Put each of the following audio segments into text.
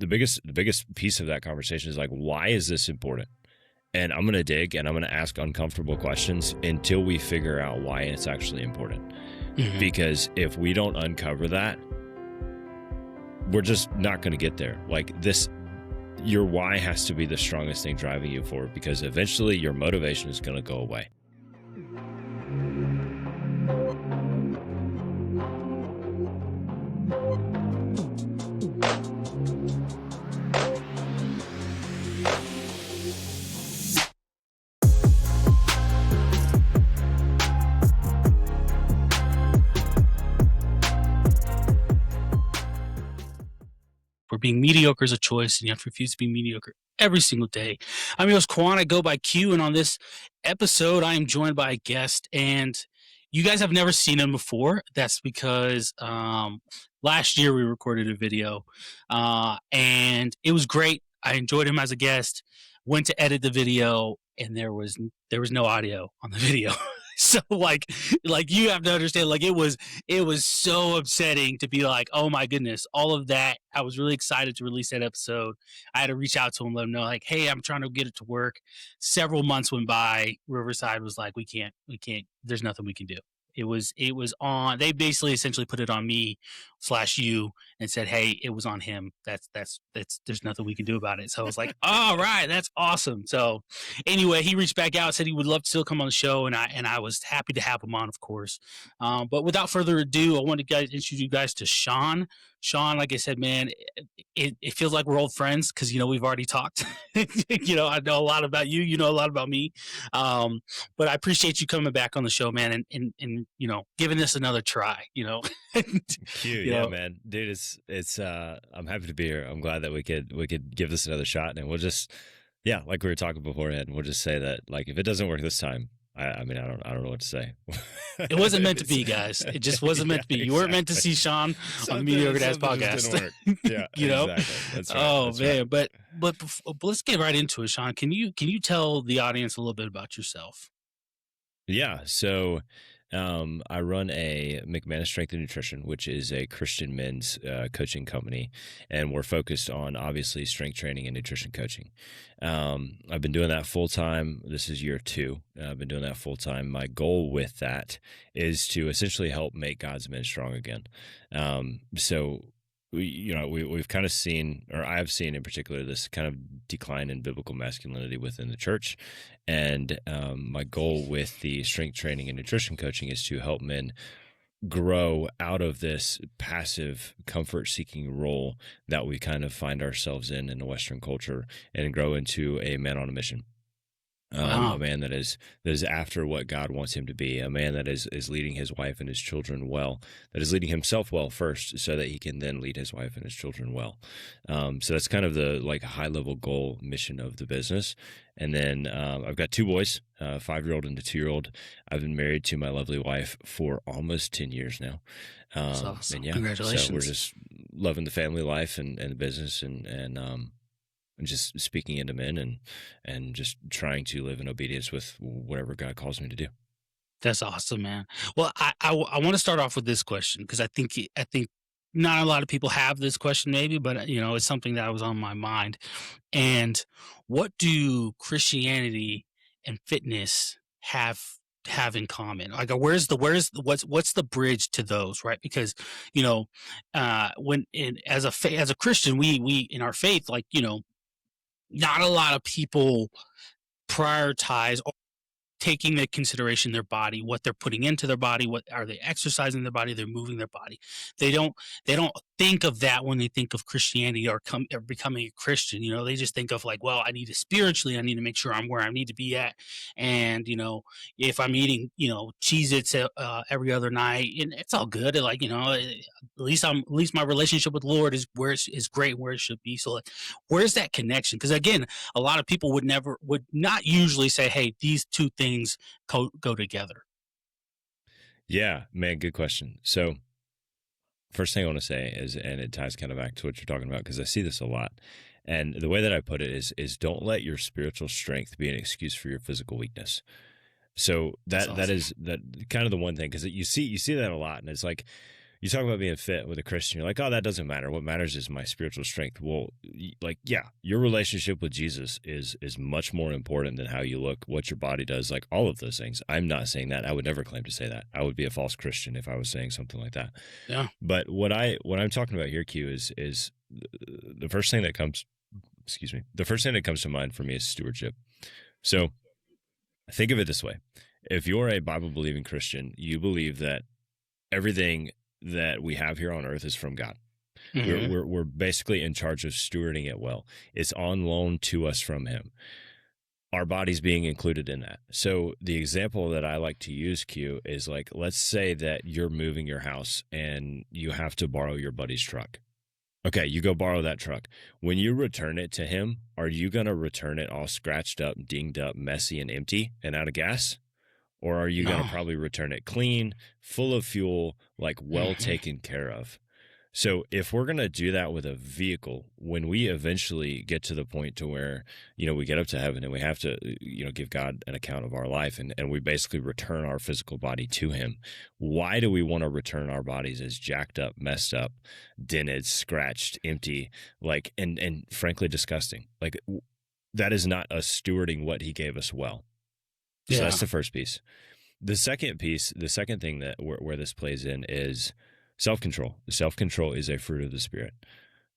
the biggest piece of that conversation is like, why is this important? And I'm going to dig and I'm going to ask uncomfortable questions until we figure out why it's actually important. Mm-hmm. Because if we don't uncover that, we're just not going to get there. Like this, your why has to be the strongest thing driving you forward, because eventually your motivation is going to go away. Where being mediocre is a choice, and you have to refuse to be mediocre every single day. I'm your host, Quan. I go by Q, and on this episode, I am joined by a guest, and you guys have never seen him before. That's because last year we recorded a video, and it was great. I enjoyed him as a guest. Went to edit the video, and there was no audio on the video. So like you have to understand, like it was so upsetting to be like, oh my goodness, all of that. I was really excited to release that episode. I had to reach out to him, let him know, like, hey, I'm trying to get it to work. Several months went by. Riverside was like, we can't, there's nothing we can do. It was on, they basically essentially put it on me / you and said, hey, it was on him. That's there's nothing we can do about it. So I was like, all right, that's awesome. So anyway, he reached back out, said he would love to still come on the show, and I was happy to have him on, of course. But without further ado, I want to introduce you guys to Sean. Sean, like I said, man, it feels like we're old friends because, we've already talked. I know a lot about you. You know a lot about me. But I appreciate you coming back on the show, man, and giving this another try, Cute, yeah, man. Dude, it's I'm happy to be here. I'm glad that we could give this another shot, and we'll just, yeah, like we were talking beforehand, we'll just say that, like, if it doesn't work this time, I mean, I don't know what to say. It wasn't meant to be, guys. It just wasn't meant to be. You weren't meant to see Sean on the Mediocre Dads podcast. Yeah, Exactly. That's right. That's man, right. but let's get right into it, Sean. Can you tell the audience a little bit about yourself? Yeah. So I run a McManus Strength and Nutrition, which is a Christian men's coaching company, and we're focused on, obviously, strength training and nutrition coaching. I've been doing that full time. This is year 2. I've been doing that full time. My goal with that is to essentially help make God's men strong again. So we've kind of seen, or I've seen in particular, this kind of decline in biblical masculinity within the church. And my goal with the strength training and nutrition coaching is to help men grow out of this passive comfort-seeking role that we kind of find ourselves in the Western culture, and grow into a man on a mission. Wow. A man that is after what God wants him to be, a man that is leading his wife and his children well, that is leading himself well first, so that he can then lead his wife and his children well. So that's kind of the high level goal mission of the business. And then I've got 2 boys, a 5-year-old and a 2-year-old. I've been married to my lovely wife for almost 10 years now. That's awesome. And yeah, Congratulations. so we're just loving the family life and the business, and just speaking into men and just trying to live in obedience with whatever God calls me to do. That's awesome, man. Well, I want to start off with this question, because I think not a lot of people have this question, maybe, but it's something that was on my mind. And what do Christianity and fitness have in common? Like, what's the bridge to those, right? Because as a Christian, we in our faith, not a lot of people prioritize taking into consideration their body, what they're putting into their body, what are they exercising their body, they're moving their body. They don't think of that when they think of Christianity or becoming a Christian. They just think of like, well, I need to make sure I'm where I need to be at. And, if I'm eating, Cheez-Its every other night, and it's all good. At least my relationship with the Lord is great, where it should be. So where's that connection? Because again, a lot of people would not usually say, hey, these two things go together. Yeah, man, good question. So first thing I want to say is, and it ties kind of back to what you're talking about, because I see this a lot. And the way that I put it is don't let your spiritual strength be an excuse for your physical weakness. So that is kind of the one thing, because you see that a lot, and it's like, you talk about being fit with a Christian. You're like, oh, that doesn't matter. What matters is my spiritual strength. Well, like, yeah, your relationship with Jesus is much more important than how you look, what your body does, like all of those things. I'm not saying that. I would never claim to say that. I would be a false Christian if I was saying something like that. Yeah. But what I'm talking about here, Q, is the first thing that comes. Excuse me. The first thing that comes to mind for me is stewardship. So think of it this way: if you're a Bible believing Christian, you believe that everything that we have here on earth is from God. Mm-hmm. We're basically in charge of stewarding it well. It's on loan to us from Him. Our body's being included in that. So the example that I like to use, Q, is like, let's say that you're moving your house and you have to borrow your buddy's truck. Okay, you go borrow that truck. When you return it to him, are you going to return it all scratched up, dinged up, messy, and empty and out of gas? Or are you going No. to probably return it clean, full of fuel, like well Mm-hmm. taken care of? So if we're going to do that with a vehicle, when we eventually get to the point to where, we get up to heaven and we have to, give God an account of our life and we basically return our physical body to Him, why do we want to return our bodies as jacked up, messed up, dented, scratched, empty, like, and frankly, disgusting? Like, that is not us stewarding what He gave us well. So Yeah. that's the first piece. The second piece, the second thing that where this plays in is self-control. Self-control is a fruit of the Spirit.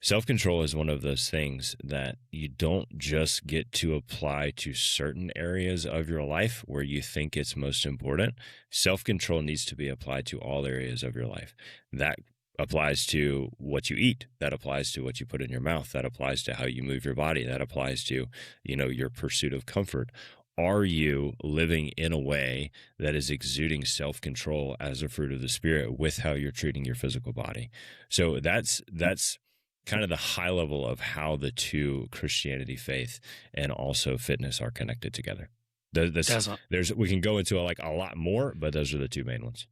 Self-control is one of those things that you don't just get to apply to certain areas of your life where you think it's most important. Self-control needs to be applied to all areas of your life. That applies to what you eat. That applies to what you put in your mouth. That applies to how you move your body. That applies to, your pursuit of comfort. Are you living in a way that is exuding self-control as a fruit of the Spirit with how you're treating your physical body? So that's kind of the high level of how the two, Christianity, faith, and also fitness, are connected together. We can go into a lot more, but those are the two main ones.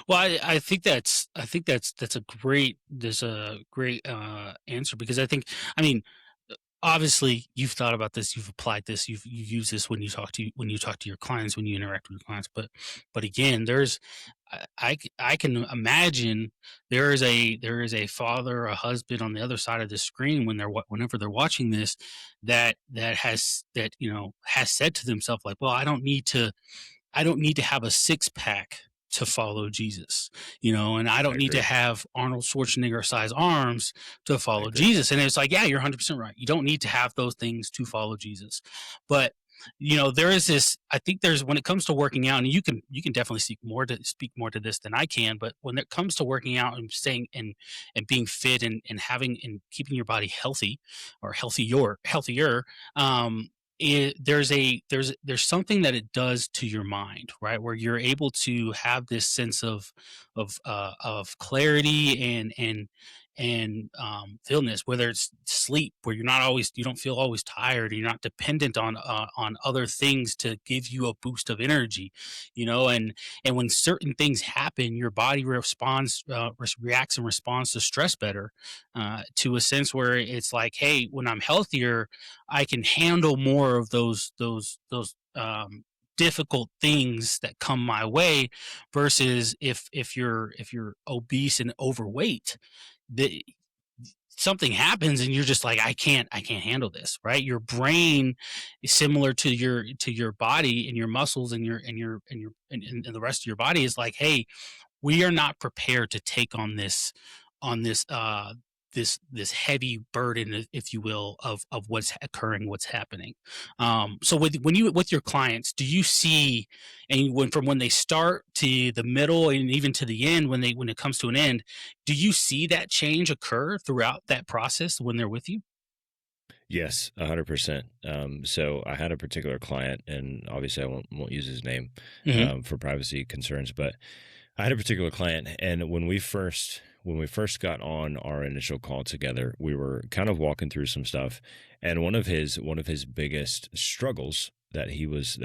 Well, I think that's a great answer, because I mean, obviously you've thought about this, you've applied this, you've used this when you talk to your clients, when you interact with your clients. But again, I can imagine there is a father, a husband on the other side of the screen whenever they're watching this, that has said to themselves, like, well, I don't need to have a six pack to follow Jesus, and I I don't need to agree. have Arnold Schwarzenegger size arms to I follow agree. Jesus. And it's like, yeah, you're 100% right. You don't need to have those things to follow Jesus. But there is this, I think there's, when it comes to working out, and you can definitely speak more to this than I can, but when it comes to working out and staying and being fit and having and keeping your body healthy, or healthier, there's something that it does to your mind, right? Where you're able to have this sense of clarity and fullness, whether it's sleep, where you don't feel always tired, you're not dependent on other things to give you a boost of energy, and when certain things happen, your body reacts and responds to stress better, to a sense where it's like, hey, when I'm healthier, I can handle more of those difficult things that come my way, versus if you're obese and overweight, the something happens and you're just like, I can't handle this, right? Your brain is similar to your body, and your muscles and and the rest of your body is like, hey, we are not prepared to take on this heavy burden, if you will, of what's occurring, what's happening. So with your clients, do you see, and when they start to the middle and even to the end, when it comes to an end, do you see that change occur throughout that process when they're with you? Yes, 100%. So I had a particular client, and obviously I won't use his name Hmm. for privacy concerns, but I had a particular client, and when we first got on our initial call together, we were kind of walking through some stuff, and one of his biggest struggles that he was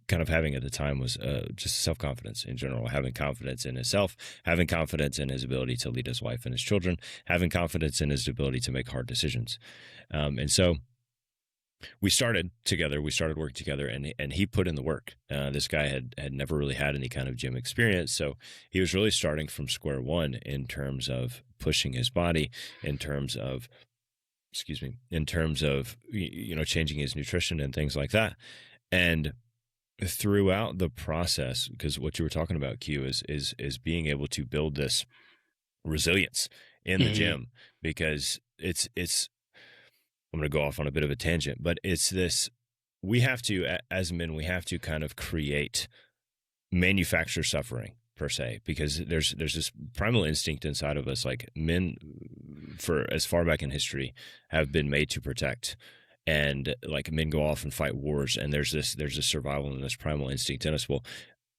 kind of having at the time was just self-confidence in general, having confidence in himself, having confidence in his ability to lead his wife and his children, having confidence in his ability to make hard decisions. And so We started together. We started working together, and he put in the work. This guy had never really had any kind of gym experience, so he was really starting from square one in terms of pushing his body, in terms of, excuse me, in terms of changing his nutrition and things like that. And throughout the process, because what you were talking about, Q, is being able to build this resilience in the Mhm. gym, because it's I'm going to go off on a bit of a tangent, but it's this, we have to, as men, we have to kind of create, manufacture suffering per se, because there's this primal instinct inside of us. Like, men, for as far back in history, have been made to protect, and like, men go off and fight wars, and there's this survival and this primal instinct in us. Well,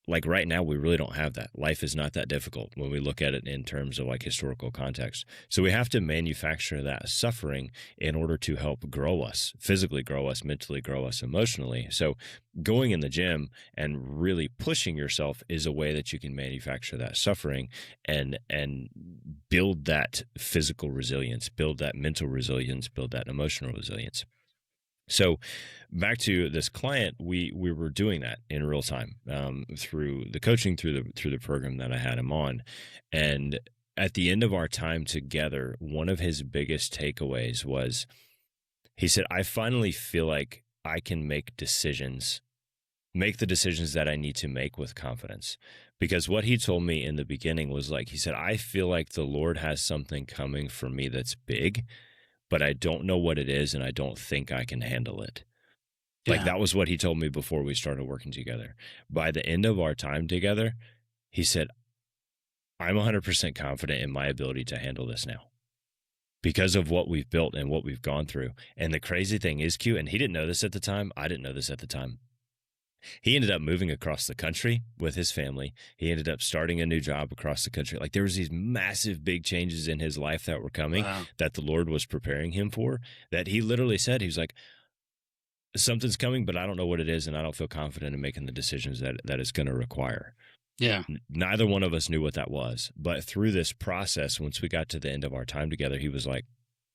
like, right now we really don't have that. Life is not that difficult when we look at it in terms of like historical context. So we have to manufacture that suffering in order to help grow us, physically grow us, mentally grow us, emotionally. So going in the gym and really pushing yourself is a way that you can manufacture that suffering and build that physical resilience, build that mental resilience, build that emotional resilience. So back to this client, we were doing that in real time, through the coaching, through the program that I had him on. And at the end of our time together, one of his biggest takeaways was, he said, I finally feel like I can make the decisions that I need to make with confidence. Because what he told me in the beginning was, like, he said, I feel like the Lord has something coming for me that's big, but I don't know what it is, and I don't think I can handle it. Like, Yeah. that was what he told me before we started working together. By the end of our time together, he said, I'm 100% confident in my ability to handle this now, because of what we've built and what we've gone through. And the crazy thing is, Q, and he didn't know this at the time, I didn't know this at the time, he ended up moving across the country with his family. He ended up starting a new job across the country. Like, there was these massive big changes in his life that were coming, Wow. that the Lord was preparing him for, that he literally said, he was like, something's coming, but I don't know what it is, and I don't feel confident in making the decisions that it's going to require. Yeah. Neither one of us knew what that was. But through this process, once we got to the end of our time together, he was like,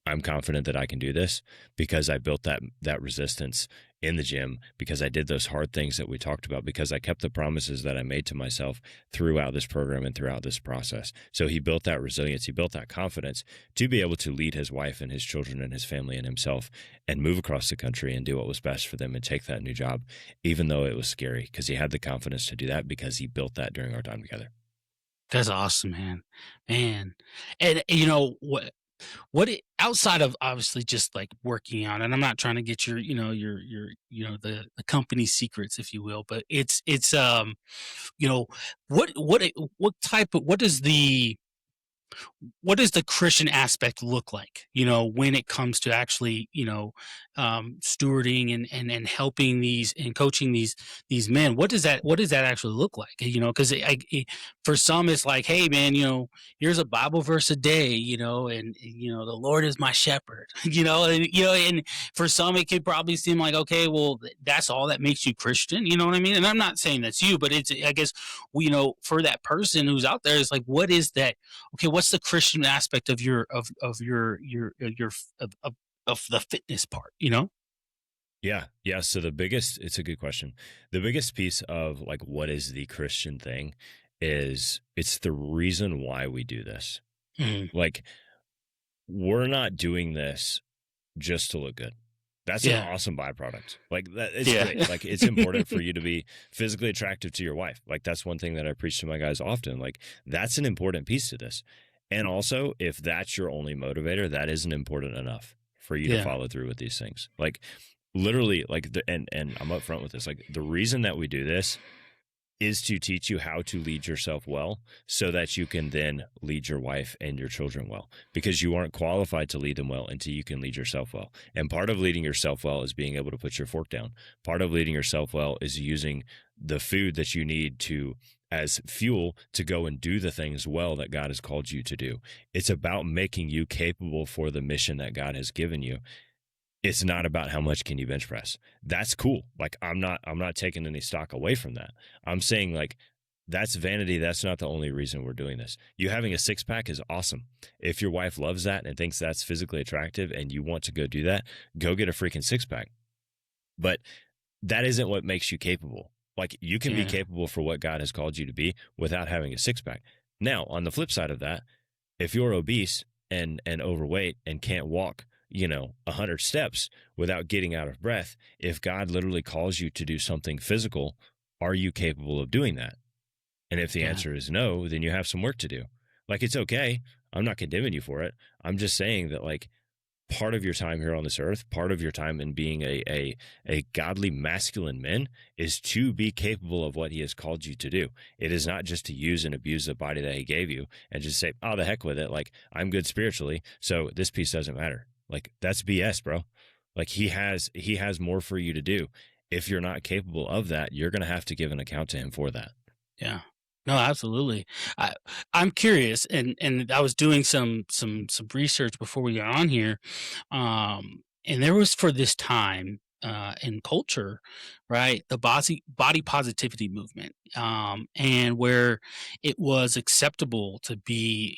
I'm confident that I can do this, because I built that resistance in the gym, because I did those hard things that we talked about, because I kept the promises that I made to myself throughout this program and throughout this process. So he built that resilience, he built that confidence to be able to lead his wife and his children and his family and himself, and move across the country and do what was best for them and take that new job, even though it was scary, because he had the confidence to do that, because he built that during our time together. That's awesome, man. Man. And what it, outside of obviously just like working out, and I'm not trying to get your the company secrets, if you will, but it's you know what type of what does the Christian aspect look like, when it comes to actually, stewarding and helping these and coaching these men? What does that actually look like? Because for some it's like, hey man, here's a Bible verse a day, and the Lord is my shepherd, and for some it could probably seem like, okay, well that's all that makes you Christian, you know what I mean? And I'm not saying that's you, but it's, I guess, for that person who's out there, it's like, what is that? Okay, what's the Christian aspect of of the fitness part, Yeah. So it's a good question. The biggest piece of, like, what is the Christian thing is, it's the reason why we do this. Mhm. Like, we're not doing this just to look good. That's an Yeah. awesome byproduct. Like, that, it's Yeah. great. Like, it's important for you to be physically attractive to your wife. Like, that's one thing that I preach to my guys often. Like, that's an important piece to this. And also, if that's your only motivator, that isn't important enough for you to Yeah. follow through with these things. Like, literally, like, and I'm upfront with this. Like, the reason that we do this is to teach you how to lead yourself well, so that you can then lead your wife and your children well, because you aren't qualified to lead them well until you can lead yourself well. And part of leading yourself well is being able to put your fork down. Part of leading yourself well is using the food that you need to as fuel to go and do the things well that God has called you to do. It's about making you capable for the mission that God has given you. It's not about how much can you bench press. That's cool. Like, I'm not taking any stock away from that. I'm saying, like, that's vanity. That's not the only reason we're doing this. You having a six pack is awesome. If your wife loves that and thinks that's physically attractive and you want to go do that, go get a freaking six pack. But that isn't what makes you capable. Like, you can be capable for what God has called you to be without having a six pack. Now, on the flip side of that, if you're obese and overweight and can't walk, 100 steps without getting out of breath, if God literally calls you to do something physical, are you capable of doing that? And if the answer is no, then you have some work to do. Like, it's okay. I'm not condemning you for it. I'm just saying that, like, part of your time here on this earth, part of your time in being a godly masculine man is to be capable of what he has called you to do. It is not just to use and abuse the body that he gave you and just say, oh, the heck with it. Like, I'm good spiritually, so this piece doesn't matter. Like, that's BS, bro. Like, he has more for you to do. If you're not capable of that, you're going to have to give an account to him for that. Yeah. No, absolutely. I'm curious, and I was doing some research before we got on here, and there was, for this time in culture, right, the body positivity movement, and where it was acceptable to be,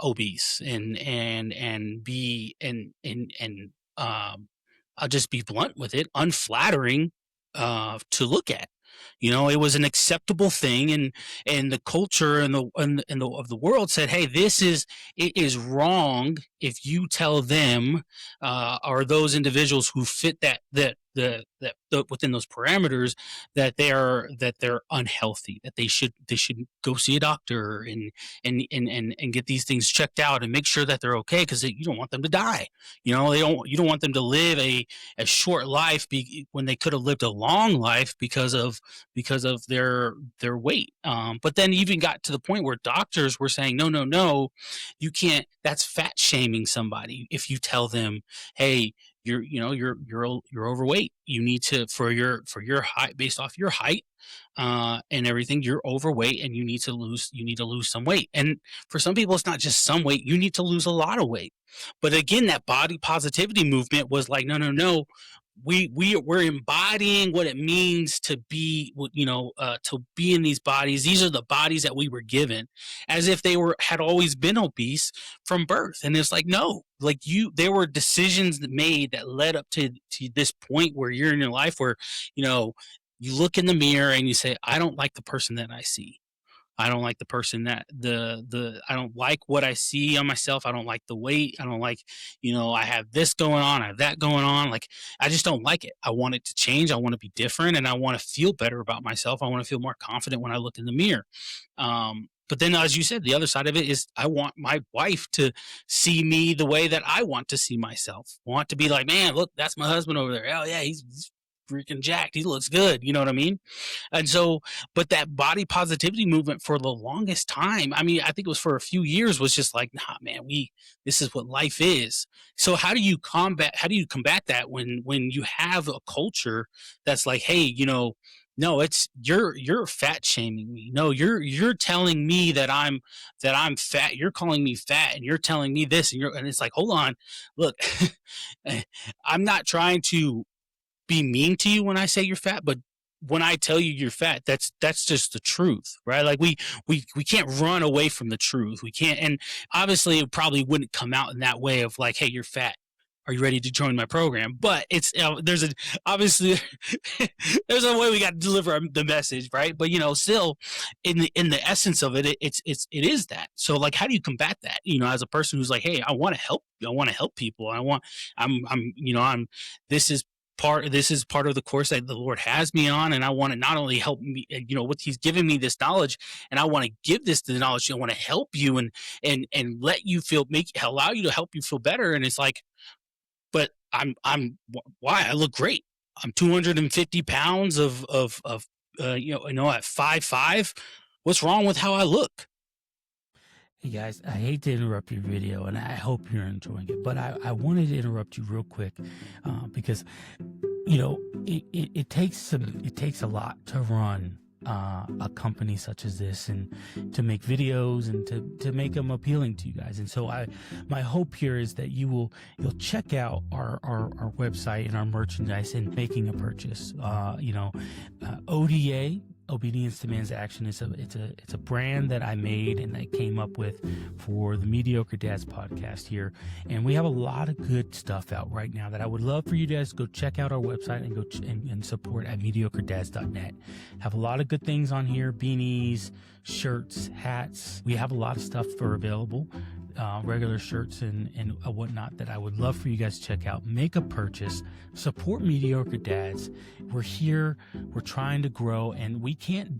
obese and be and I'll just be blunt with it, unflattering to look at. It was an acceptable thing, and the culture and the of the world said, "Hey, it is wrong if you tell them or those individuals who fit within those parameters that they're unhealthy, that they should go see a doctor and get these things checked out and make sure that they're okay, because you don't want them to die. You don't want them to live a short life when they could have lived a long life because of their weight. But then even got to the point where doctors were saying, no, you can't. That's fat shaming somebody if you tell them, hey, you're overweight. You need to, for your height, based off your height and everything, you're overweight and you need to lose some weight. And for some people, it's not just some weight. You need to lose a lot of weight. But again, that body positivity movement was like, no. We're embodying what it means to be, to be in these bodies. These are the bodies that we were given, as if they had always been obese from birth. And it's like, no, like there were decisions made that led up to this point where you're in your life where, you look in the mirror and you say, I don't like the person that I see. I don't like the person that I don't like what I see on myself. I don't like the weight. I don't like, I have this going on. I have that going on. Like, I just don't like it. I want it to change. I want to be different, and I want to feel better about myself. I want to feel more confident when I look in the mirror. But then, as you said, the other side of it is I want my wife to see me the way that I want to see myself. I want to be like, man, look, that's my husband over there. Oh yeah, he's freaking jacked. He looks good. You know what I mean? And so, but that body positivity movement for the longest time, I mean, I think it was for a few years, was just like, nah, man, this is what life is. So how do you combat that when you have a culture that's like, hey, no, it's you're fat shaming me. No, you're telling me that I'm fat. You're calling me fat, and you're telling me this, and it's like, hold on, look, I'm not trying to be mean to you when I say you're fat, but when I tell you you're fat, that's just the truth, right? Like we can't run away from the truth. We can't, and obviously it probably wouldn't come out in that way of like, hey, you're fat. Are you ready to join my program? But it's there's a way we got to deliver the message, right? But still, in the essence of it, it is that. So like, how do you combat that? As a person who's like, hey, I want to help. I want to help people. This is part of the course that the Lord has me on, and I want to not only help me, what He's given me this knowledge, and I want to give this the knowledge. I want to help you and let you allow you to help you feel better. And it's like, but why? I look great. I'm 250 pounds of at 5'5". What's wrong with how I look? Hey guys, I hate to interrupt your video, and I hope you're enjoying it, but I wanted to interrupt you real quick because it takes a lot to run a company such as this, and to make videos and to make them appealing to you guys. And so my hope here is that you'll check out our website and our merchandise and making a purchase. ODA Obedience Demands Action. It's a brand that I made and I came up with for the Mediocre Dads podcast here, and we have a lot of good stuff out right now that I would love for you guys to go check out our website and go and support at mediocredads.net. Have a lot of good things on here: beanies, shirts, hats. We have a lot of stuff for available. Regular shirts and whatnot that I would love for you guys to check out. Make a purchase, support Mediocre Dads. We're here, we're trying to grow, and we can't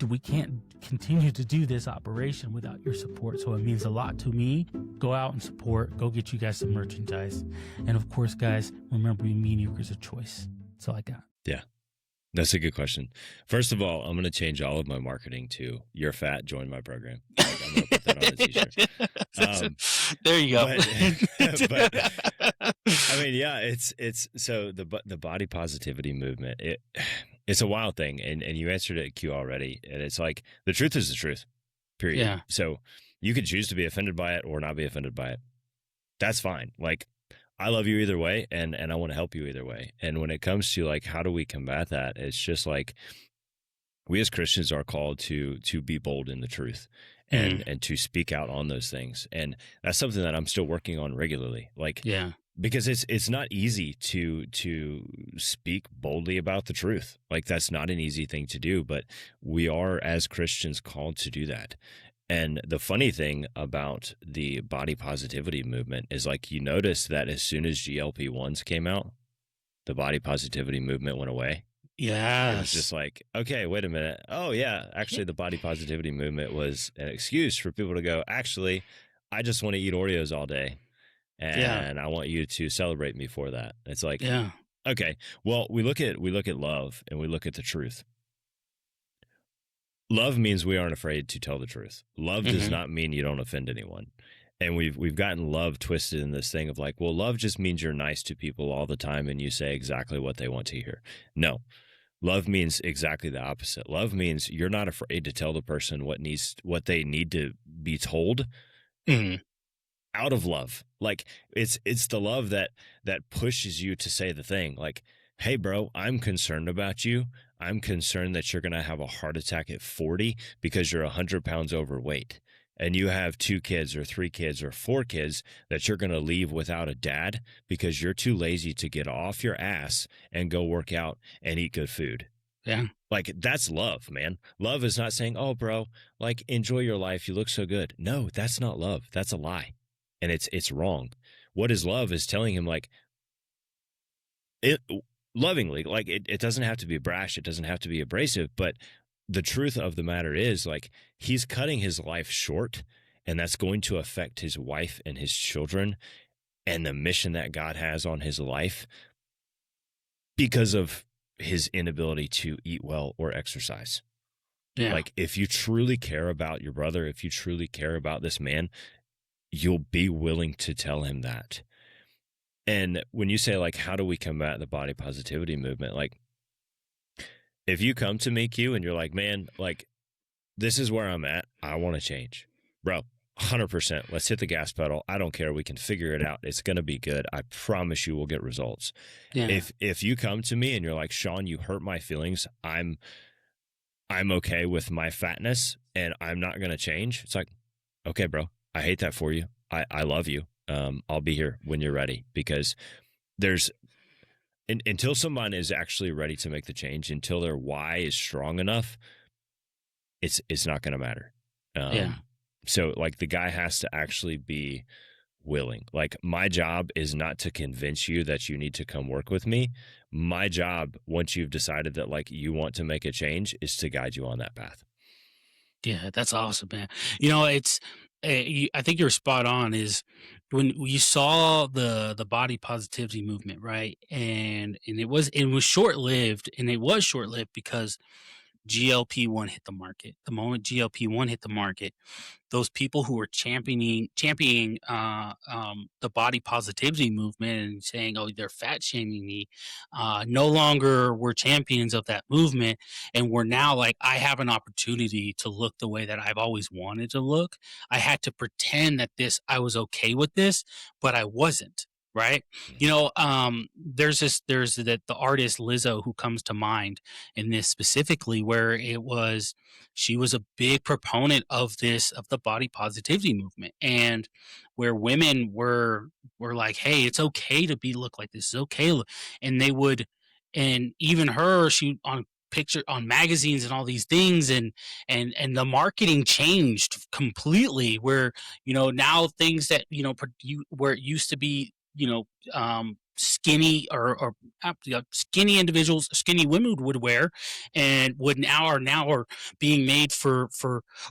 continue to do this operation without your support. So it means a lot to me. Go out and support, go get you guys some merchandise. And of course, guys, remember, mediocre is a choice. That's all I got. Yeah. That's a good question. First of all, I'm going to change all of my marketing to "You're fat, join my program." Like, I'm going to put that on a t-shirt. There you go. But I mean, yeah, it's so the body positivity movement. It's a wild thing, and you answered it, Q, already. And it's like the truth is the truth. Period. Yeah. So you could choose to be offended by it or not be offended by it. That's fine. Like, I love you either way, and I want to help you either way. And when it comes to like, how do we combat that? It's just like, we as Christians are called to be bold in the truth and to speak out on those things. And that's something that I'm still working on regularly. Like, yeah, because it's not easy to speak boldly about the truth. Like, that's not an easy thing to do, but we are as Christians called to do that. And the funny thing about the body positivity movement is, like, you notice that as soon as GLP-1s came out, the body positivity movement went away. Yeah. It was just like, okay, wait a minute. Oh, yeah, actually, the body positivity movement was an excuse for people to go, actually, I just want to eat Oreos all day, and I want you to celebrate me for that. It's like, yeah, okay, well, we look at love and we look at the truth. Love means we aren't afraid to tell the truth. Love does not mean you don't offend anyone. And we've gotten love twisted in this thing of like, well, love just means you're nice to people all the time and you say exactly what they want to hear. No. Love means exactly the opposite. Love means you're not afraid to tell the person what they need to be told out of love. Like, it's the love that pushes you to say the thing. Like, hey, bro, I'm concerned about you. I'm concerned that you're going to have a heart attack at 40 because you're 100 pounds overweight. And you have 2 kids or 3 kids or 4 kids that you're going to leave without a dad because you're too lazy to get off your ass and go work out and eat good food. Yeah. Like, that's love, man. Love is not saying, oh, bro, like, enjoy your life. You look so good. No, that's not love. That's a lie. And it's wrong. What is love is telling him, like, it lovingly, like, it doesn't have to be brash. It doesn't have to be abrasive, but the truth of the matter is, like, he's cutting his life short, and that's going to affect his wife and his children and the mission that God has on his life because of his inability to eat well or exercise. Yeah. Like, if you truly care about your brother, if you truly care about this man, you'll be willing to tell him that. And when you say, like, how do we combat the body positivity movement? Like, if you come to me, Q, and you're like, man, like, this is where I'm at, I want to change. Bro, 100%. Let's hit the gas pedal. I don't care. We can figure it out. It's going to be good. I promise you we'll get results. Yeah. If you come to me and you're like, Sean, you hurt my feelings. I'm okay with my fatness and I'm not going to change. It's like, okay, bro, I hate that for you. I love you. I'll be here when you're ready, because there's, until someone is actually ready to make the change, until their why is strong enough, it's not going to matter. So, like, the guy has to actually be willing. Like, my job is not to convince you that you need to come work with me. My job, once you've decided that, like, you want to make a change, is to guide you on that path. Yeah, that's awesome, man. You know, it's, I think you're spot on. Is when you saw the body positivity movement, right? And it was short lived, and it was short lived because GLP-1 hit the market. The moment GLP-1 hit the market, those people who were championing the body positivity movement and saying, "Oh, they're fat shaming me," no longer were champions of that movement, and we're now like, I have an opportunity to look the way that I've always wanted to look. I had to pretend that I was okay with this, but I wasn't. right? You know, there's the artist Lizzo who comes to mind in this specifically, where she was a big proponent of the body positivity movement, and where women were like, hey, it's okay to look like this, it's okay, and they would, and even her, she on picture on magazines and all these things, and the marketing changed completely, where now things that where it used to be, skinny or skinny individuals, skinny women would wear, and would now are being made for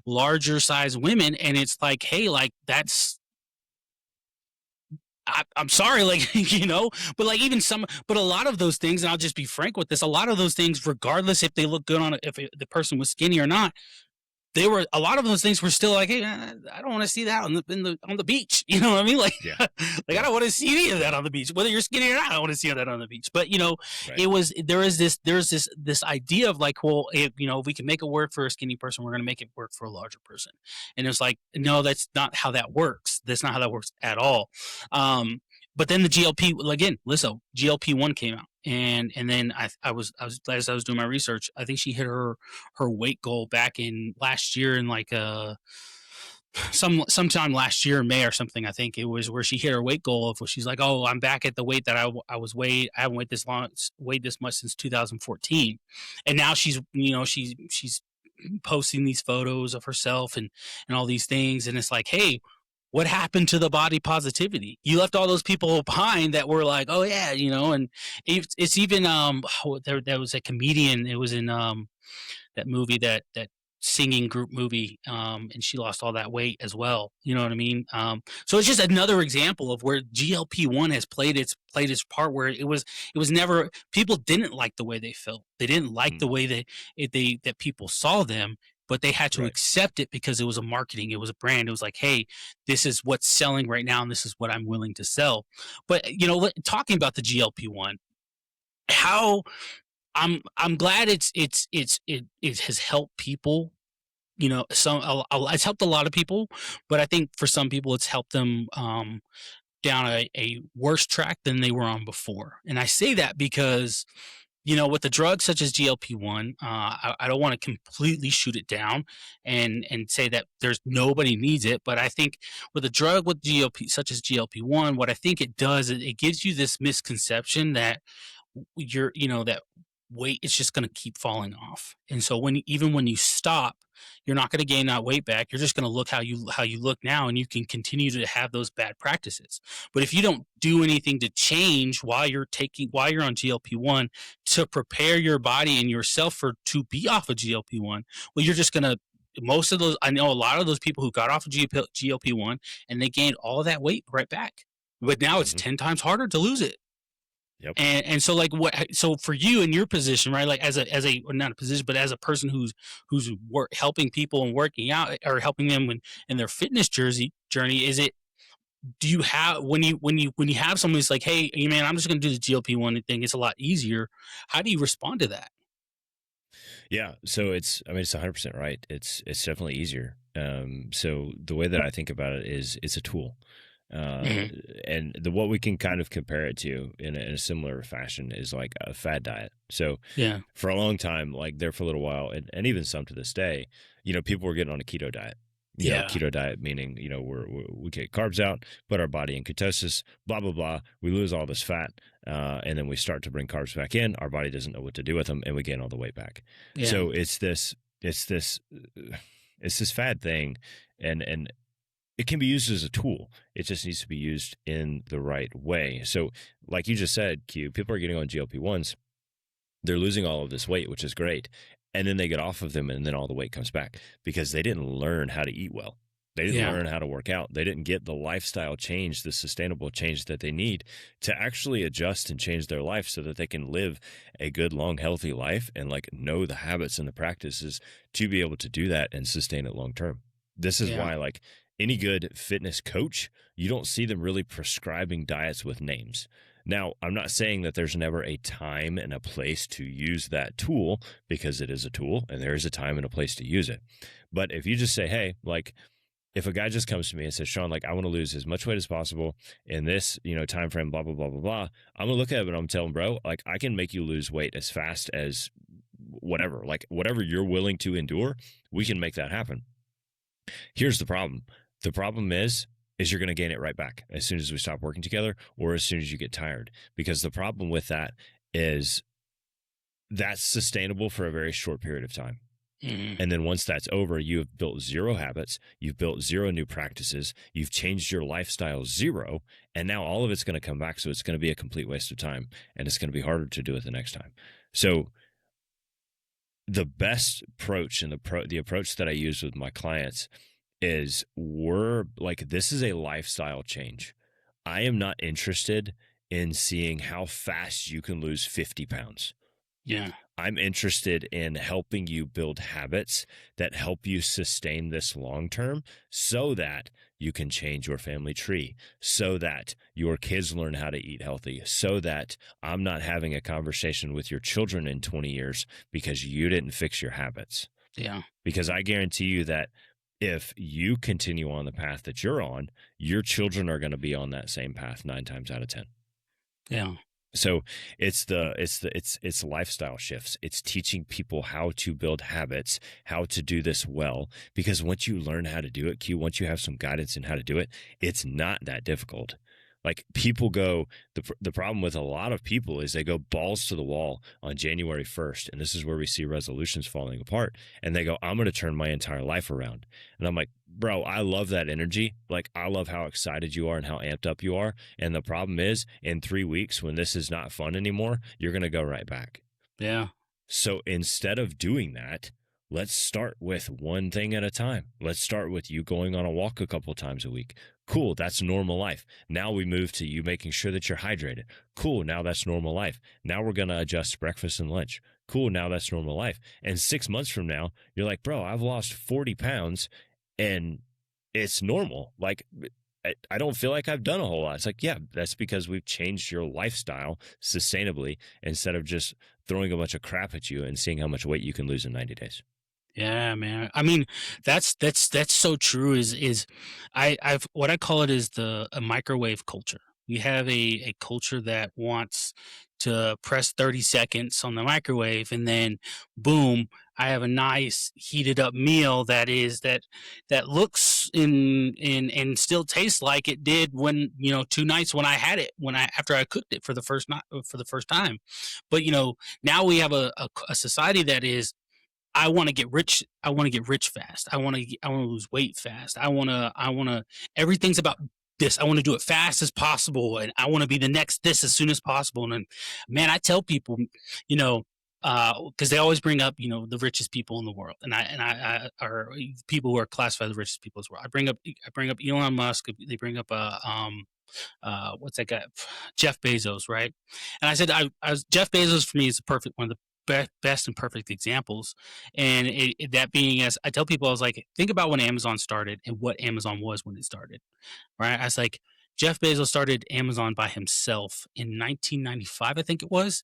larger size women, and it's like, hey, like that's, I'm sorry, like, but like even but a lot of those things, and I'll just be frank with this, a lot of those things, regardless if they look good the person was skinny or not, a lot of those things were still like, hey, I don't want to see that on the beach. You know what I mean? Like, Yeah. like I don't want to see any of that on the beach, whether you're skinny or not. I don't want to see that on the beach. But Right. there's this idea of like, well, if we can make it work for a skinny person, we're going to make it work for a larger person. And it's like, no, that's not how that works. That's not how that works at all. But then the GLP, again, listen, GLP-1 came out, and then I was as I was doing my research, I think she hit her weight goal back in last year, in like sometime last year in May or something. I think it was, where she hit her weight goal of, where she's like, oh, I'm back at the weight that I haven't weighed this much since 2014, and now she's posting these photos of herself and all these things, and it's like, hey, what happened to the body positivity? You left all those people behind that were like, oh yeah, and it's even there was a comedian. It was in that movie, that singing group movie, and she lost all that weight as well. You know what I mean? So it's just another example of where GLP-1 has played its part, where it was never, people didn't like the way they felt. They didn't like the way that people saw them, but they had to Right. accept it because it was a marketing, it was a brand. It was like, hey, this is what's selling right now, and this is what I'm willing to sell. But talking about the GLP-1, how I'm glad it has helped people. It's helped a lot of people, but I think for some people it's helped them down a worse track than they were on before. And I say that because with the drugs such as GLP-1, I don't want to completely shoot it down and say that there's nobody needs it, but I think with a drug with such as GLP-1, what I think it does is it gives you this misconception that that weight is just going to keep falling off. And so even when you stop, you're not going to gain that weight back. You're just going to look how you look now, and you can continue to have those bad practices. But if you don't do anything to change while you're on GLP-1 to prepare your body and yourself to be off of GLP-1, well, you're just going to, I know a lot of those people who got off of GLP-1 and they gained all of that weight right back. But now it's 10 times harder to lose it. Yep. And so like so for you in your position, right? Like as a not a position, but as a person who's helping people and working out, or helping them in their fitness journey, do you have, when you have someone who's like, hey, man, I'm just going to do the GLP-1 thing, it's a lot easier. How do you respond to that? Yeah. So it's 100% right. It's definitely easier. So the way that I think about it is it's a tool. And what we can kind of compare it to in a similar fashion is like a fad diet. So Yeah. for a long time, like there for a little while, and even some to this day, people were getting on a keto diet. Keto diet meaning, we get carbs out, put our body in ketosis, blah, blah, blah. We lose all this fat, and then we start to bring carbs back in. Our body doesn't know what to do with them, and we gain all the weight back. Yeah. So it's this fad thing, and it can be used as a tool. It just needs to be used in the right way. So like you just said, Q, people are getting on GLP-1s. They're losing all of this weight, which is great. And then they get off of them, and then all the weight comes back because they didn't learn how to eat well. They didn't learn how to work out. They didn't get the lifestyle change, the sustainable change that they need to actually adjust and change their life so that they can live a good, long, healthy life and like know the habits and the practices to be able to do that and sustain it long term. This is why, like any good fitness coach, you don't see them really prescribing diets with names. Now, I'm not saying that there's never a time and a place to use that tool, because it is a tool and there is a time and a place to use it. But if you just say, hey, like, if a guy just comes to me and says, Sean, like, I want to lose as much weight as possible in this, time frame, blah, blah, blah, blah, blah, I'm going to look at him and I'm telling him, bro, like, I can make you lose weight as fast as whatever, like whatever you're willing to endure, we can make that happen. Here's the problem. The problem is you're going to gain it right back as soon as we stop working together or as soon as you get tired, because the problem with that is that's sustainable for a very short period of time. Mm-hmm. And then once that's over, you have built zero habits, you've built zero new practices, you've changed your lifestyle zero, and now all of it's going to come back. So it's going to be a complete waste of time, and it's going to be harder to do it the next time. So the best approach and the approach that I use with my clients is this is a lifestyle change. I am not interested in seeing how fast you can lose 50 pounds. Yeah. I'm interested in helping you build habits that help you sustain this long term so that you can change your family tree, so that your kids learn how to eat healthy, so that I'm not having a conversation with your children in 20 years because you didn't fix your habits. Yeah. Because I guarantee you that if you continue on the path that you're on, your children are going to be on that same path 9 times out of 10. Yeah. So it's lifestyle shifts. It's teaching people how to build habits, how to do this well, because once you learn how to do it, once you have some guidance in how to do it, it's not that difficult. Like people go, the problem with a lot of people is they go balls to the wall on January 1st. And this is where we see resolutions falling apart. And they go, I'm going to turn my entire life around. And I'm like, bro, I love that energy. Like, I love how excited you are and how amped up you are. And the problem is in 3 weeks, when this is not fun anymore, you're going to go right back. Yeah. So instead of doing that, let's start with one thing at a time. Let's start with you going on a walk a couple times a week. Cool, that's normal life. Now we move to you making sure that you're hydrated. Cool, now that's normal life. Now we're going to adjust breakfast and lunch. Cool, now that's normal life. And 6 months from now, you're like, bro, I've lost 40 pounds and it's normal. Like, I don't feel like I've done a whole lot. It's like, yeah, that's because we've changed your lifestyle sustainably instead of just throwing a bunch of crap at you and seeing how much weight you can lose in 90 days. Yeah, man. I mean, that's so true. I've what I call it is a microwave culture. We have a culture that wants to press 30 seconds on the microwave and then boom, I have a nice heated up meal that looks and still tastes like it did when, 2 nights when I had it, after I cooked it for the first time. But now we have a society that is, I want to get rich. I want to get rich fast. I want to lose weight fast. I want to, everything's about this. I want to do it fast as possible. And I want to be the next this as soon as possible. And then, man, I tell people, cause they always bring up, the richest people in the world. And I are people who are classified the richest people as well. I bring up Elon Musk. They bring up, what's that guy? Jeff Bezos. Right. And I said, Jeff Bezos for me is one of the best and perfect examples. And that being, as I tell people, I was like, think about when Amazon started and what Amazon was when it started, right? I was like, Jeff Bezos started Amazon by himself in 1995, I think it was,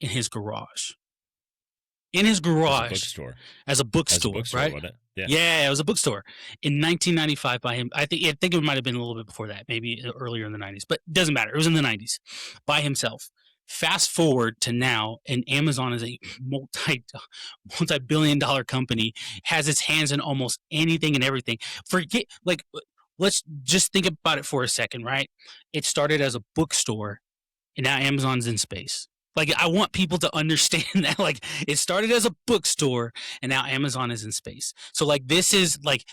in his garage. As a bookstore. As a bookstore, right? Wasn't it? Yeah. Yeah, it was a bookstore in 1995 by him. I think it might have been a little bit before that, maybe earlier in the 90s, but it doesn't matter. It was in the 90s by himself. Fast forward to now, and Amazon is a multi-billion-dollar company, has its hands in almost anything and everything. Let's just think about it for a second, right? It started as a bookstore, and now Amazon's in space. Like, I want people to understand that, like, it started as a bookstore, and now Amazon is in space. So, like, this is, like,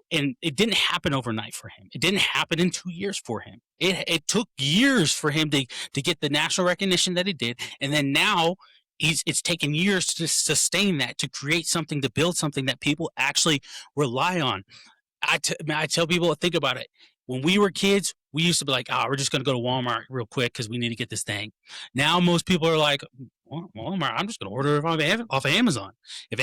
and it didn't happen overnight for him. It didn't happen in 2 years for him. It took years for him to get the national recognition that he did. And then now it's taken years to sustain that, to create something, to build something that people actually rely on. I tell people, think about it. When we were kids, we used to be like, we're just going to go to Walmart real quick because we need to get this thing. Now most people are like, Walmart. I'm just going to order it off of Amazon. If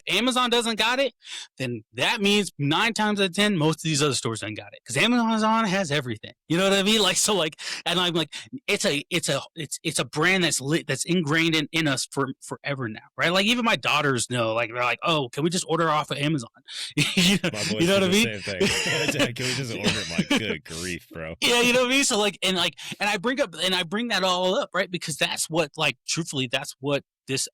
Amazon doesn't got it, then that means 9 times out of 10, most of these other stores don't got it, because Amazon has everything. You know what I mean? Like, so like, and I'm like, it's a brand that's ingrained in us for forever now, right? Like, even my daughters know, like, they're like, oh, can we just order off of Amazon? you know, My boys you know what I do the mean? same thing. Dad, can we just order it? My good grief, bro. Yeah, you know what I mean? So like, and I bring that all up, right? Because that's what, like, truthfully, that's what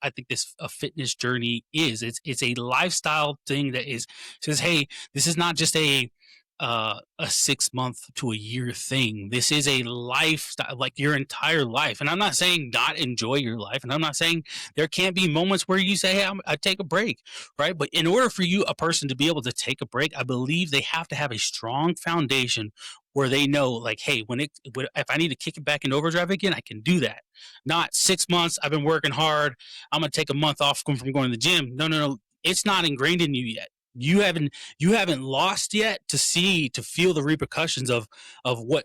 I think this a fitness journey is. It's a lifestyle thing that says, hey, this is not just a 6-month to a year thing. This is a lifestyle, like your entire life. And I'm not saying not enjoy your life, and I'm not saying there can't be moments where you say, hey, I take a break, right? But in order for a person to be able to take a break, I believe they have to have a strong foundation where they know, like, hey, if I need to kick it back in overdrive again, I can do that. Not 6 months, I've been working hard, I'm going to take a month off from going to the gym. No. It's not ingrained in you yet. You haven't lost yet to feel the repercussions of what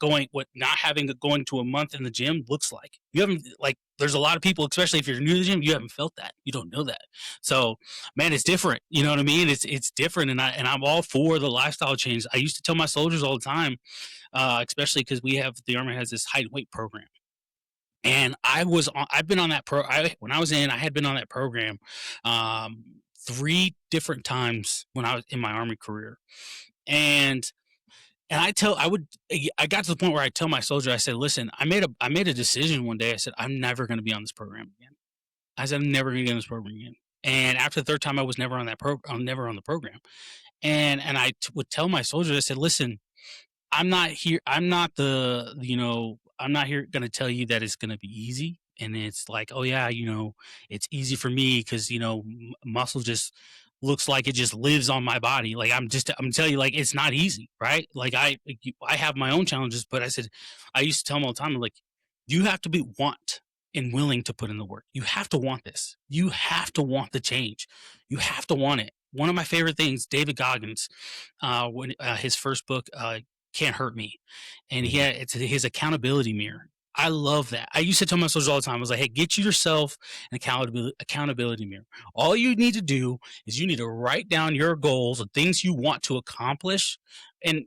going to a month in the gym looks like. You haven't, like, there's a lot of people, especially if you're new to the gym, you haven't felt that. You don't know that. So, man, it's different. You know what I mean? It's different, and I'm all for the lifestyle change. I used to tell my soldiers all the time, especially because the Army has this height and weight program. And I've been on that when I was I had been on that program 3 different times when I was in my Army career. And I got to the point where I tell my soldier, I said, listen, I made a decision one day. I said, I'm never going to be on this program again. I said, I'm never going to get on this program again. And after the 3rd time, I was never on I'm never on the program. And I would tell my soldiers, I said, listen, I'm not here. I'm not I'm not here going to tell you that it's going to be easy. And it's like, oh yeah, it's easy for me because, muscle just looks like it just lives on my body. Like, I'm telling you, like, it's not easy, right? Like, I have my own challenges, but I used to tell them all the time, like, you have to want and willing to put in the work. You have to want this. You have to want the change. You have to want it. One of my favorite things, David Goggins, when his first book, Can't Hurt Me, and it's his accountability mirror. I love that. I used to tell my soldiers all the time, I was like, hey, get yourself an accountability mirror. All you need to do is you need to write down your goals and things you want to accomplish. And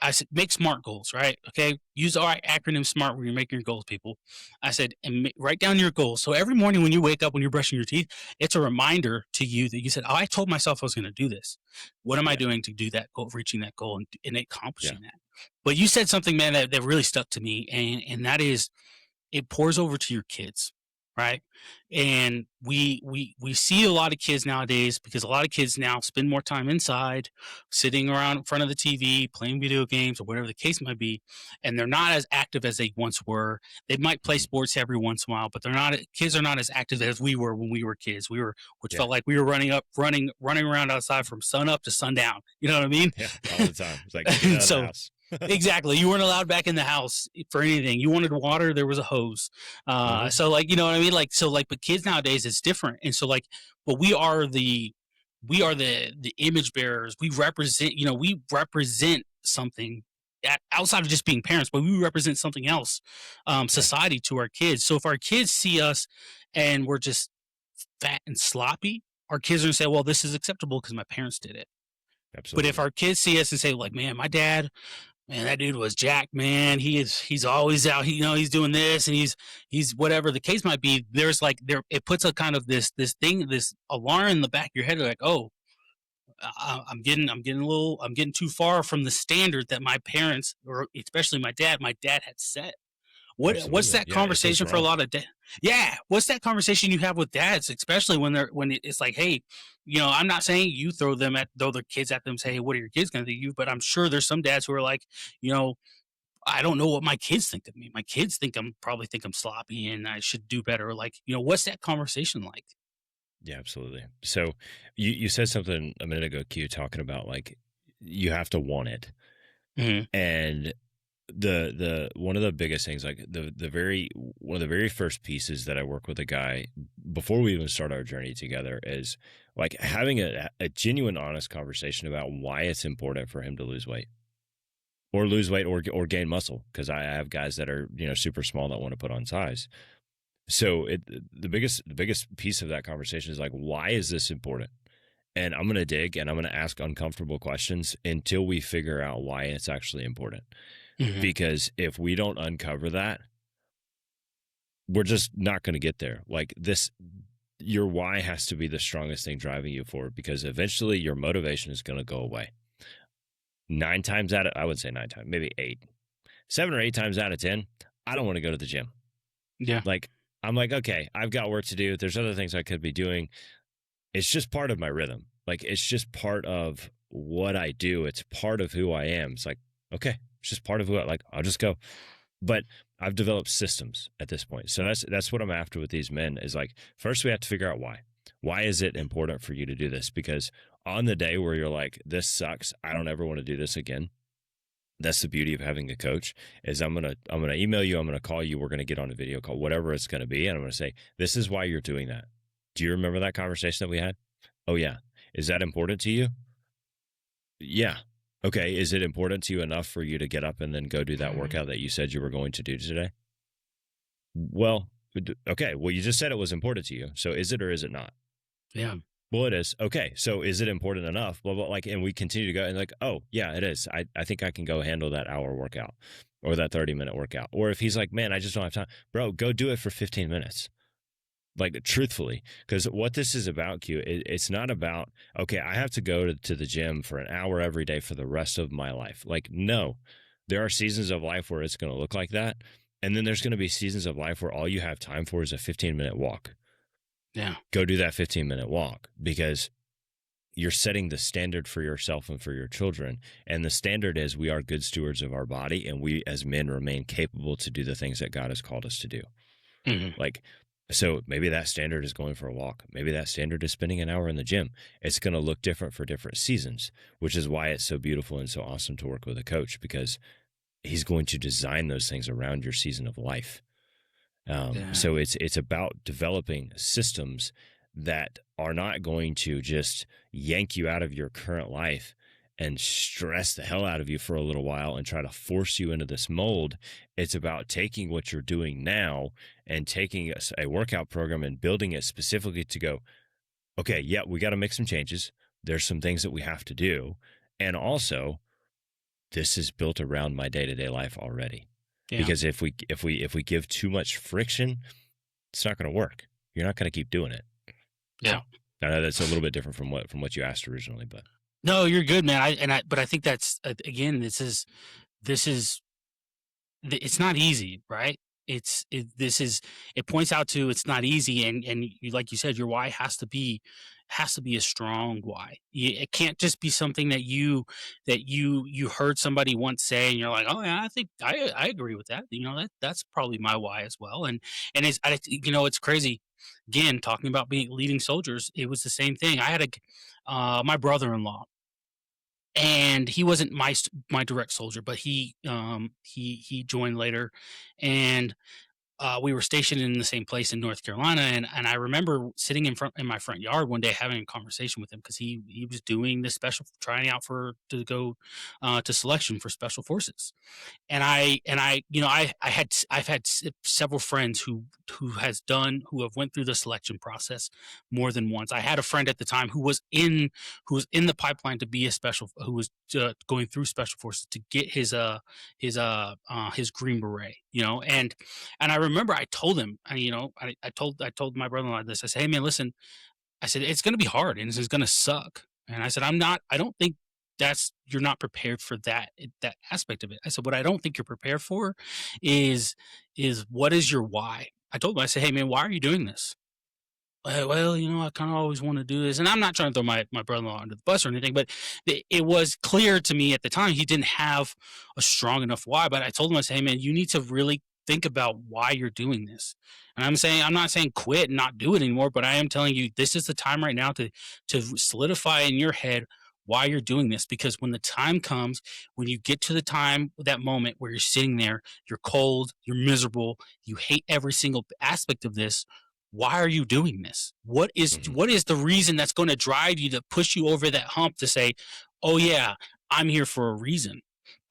I said, make SMART goals, right? Okay. Use our acronym SMART when you're making your goals, people. I said, and write down your goals. So every morning when you wake up, when you're brushing your teeth, it's a reminder to you that you said, oh, I told myself I was going to do this. What am I doing to do that goal, reaching that goal and accomplishing that? But you said something, man, that really stuck to me. And that is, it pours over to your kids. Right. And we see a lot of kids nowadays, because a lot of kids now spend more time inside, sitting around in front of the TV, playing video games or whatever the case might be. And they're not as active as they once were. They might play sports every once in a while, but kids are not as active as we were when we were kids. Which felt like we were running around outside from sun up to sundown. You know what I mean? Yeah, all the time. It's like, get out of the house. Exactly. You weren't allowed back in the house for anything. You wanted water, there was a hose. So, like, you know what I mean? Like, so, like, but kids nowadays, it's different. And so, like, but we are the image bearers. We represent something outside of just being parents, but we represent something else, society, to our kids. So if our kids see us and we're just fat and sloppy, our kids are going to say, well, this is acceptable because my parents did it. Absolutely. But if our kids see us and say, like, man, my dad, man, that dude was jacked, man. He's always out. He's doing this, and he's whatever the case might be. There's like it puts a kind of this alarm in the back of your head. Like, oh, I'm getting too far from the standard that my parents, or especially my dad had set. What's that conversation for a lot of what's that conversation you have with dads, especially when it's like, hey, I'm not saying you throw their kids at them and say, hey, what are your kids going to do? But I'm sure there's some dads who are like, I don't know what my kids think of me. My kids probably think I'm sloppy and I should do better. Like, what's that conversation like? Yeah, absolutely. So you said something a minute ago, Q, talking about, like, you have to want it. Mm-hmm. And the one of the biggest things, like one of the very first pieces that I work with a guy before we even start our journey together is, like, having a genuine, honest conversation about why it's important for him to lose weight or gain muscle. Because I have guys that are super small that want to put on size. So the biggest piece of that conversation is like, why is this important? And I'm going to dig and I'm going to ask uncomfortable questions until we figure out why it's actually important. Mhm. Because if we don't uncover that, we're just not going to get there. Like this, your why has to be the strongest thing driving you forward, because eventually your motivation is going to go away. 9 times out of, I would say 9 times, maybe 8, 7 or 8 times out of 10, I don't want to go to the gym. Yeah. Like, I'm like, okay, I've got work to do. There's other things I could be doing. It's just part of my rhythm. Like, it's just part of what I do. It's part of who I am. It's like, okay, it's just part of who I like. I'll just go. But I've developed systems at this point. So that's what I'm after with these men is like, first we have to figure out why. Why is it important for you to do this? Because on the day where you're like, this sucks, I don't ever want to do this again. That's the beauty of having a coach is I'm gonna email you, I'm gonna call you, we're gonna get on a video call, whatever it's gonna be, and I'm gonna say, this is why you're doing that. Do you remember that conversation that we had? Oh yeah. Is that important to you? Yeah. Okay. Is it important to you enough for you to get up and then go do that workout that you said you were going to do today? Well, okay. Well, you just said it was important to you. So is it or is it not? Yeah. Well, it is. Okay. So is it important enough? Blah, blah, like, and we continue to go and like, oh, yeah, it is. I think I can go handle that hour workout or that 30-minute workout. Or if he's like, man, I just don't have time, bro, go do it for 15 minutes. Like, truthfully, because what this is about, Q, it's not about, okay, I have to go to the gym for an hour every day for the rest of my life. Like, no, there are seasons of life where it's going to look like that. And then there's going to be seasons of life where all you have time for is a 15-minute walk. Yeah. Go do that 15-minute walk, because you're setting the standard for yourself and for your children. And the standard is we are good stewards of our body, and we as men remain capable to do the things that God has called us to do. Mhm. Like, so maybe that standard is going for a walk. Maybe that standard is spending an hour in the gym. It's going to look different for different seasons, which is why it's so beautiful and so awesome to work with a coach, because he's going to design those things around your season of life. Yeah. So it's about developing systems that are not going to just yank you out of your current life and stress the hell out of you for a little while and try to force you into this mold. It's about taking what you're doing now and taking a workout program and building it specifically to go, okay, yeah, we got to make some changes. There's some things that we have to do. And also, this is built around my day-to-day life already. Yeah. Because if we give too much friction, it's not going to work. You're not going to keep doing it. Yeah. I know that's a little bit different from what you asked originally, but No, you're good, man. But I think that's again, this is it's not easy, right? It points out to it's not easy, and you, like you said, your why has to be a strong why. It can't just be something that you heard somebody once say, and you're like, oh yeah, I think I agree with that. That's probably my why as well. It's crazy. Again, talking about leading soldiers, it was the same thing. I had my brother-in-law, and he wasn't my direct soldier, but he joined later, and we were stationed in the same place in North Carolina, and I remember sitting in my front yard one day having a conversation with him, because he was doing this trying out to go to selection for special forces. I've had several friends who have went through the selection process more than once. I had a friend at the time who was in the pipeline to be who was going through special forces to get his Green Beret, and I remember I told him, I told my brother-in-law this. I said, hey man, listen, I said, it's going to be hard and it's going to suck. And I said, I don't think you're not prepared for that aspect of it. I said, what I don't think you're prepared for is what is your why? I told him, I said, hey man, why are you doing this? Well, I kind of always want to do this. And I'm not trying to throw my brother-in-law under the bus or anything, but it was clear to me at the time he didn't have a strong enough why. But I told him, I said, hey man, you need to really think about why you're doing this. And I'm not saying quit and not do it anymore, but I am telling you, this is the time right now to solidify in your head why you're doing this. Because when the time comes, when you get to that moment where you're sitting there, you're cold, you're miserable, you hate every single aspect of this. Why are you doing this? What is the reason that's going to drive you, to push you over that hump to say, oh yeah, I'm here for a reason?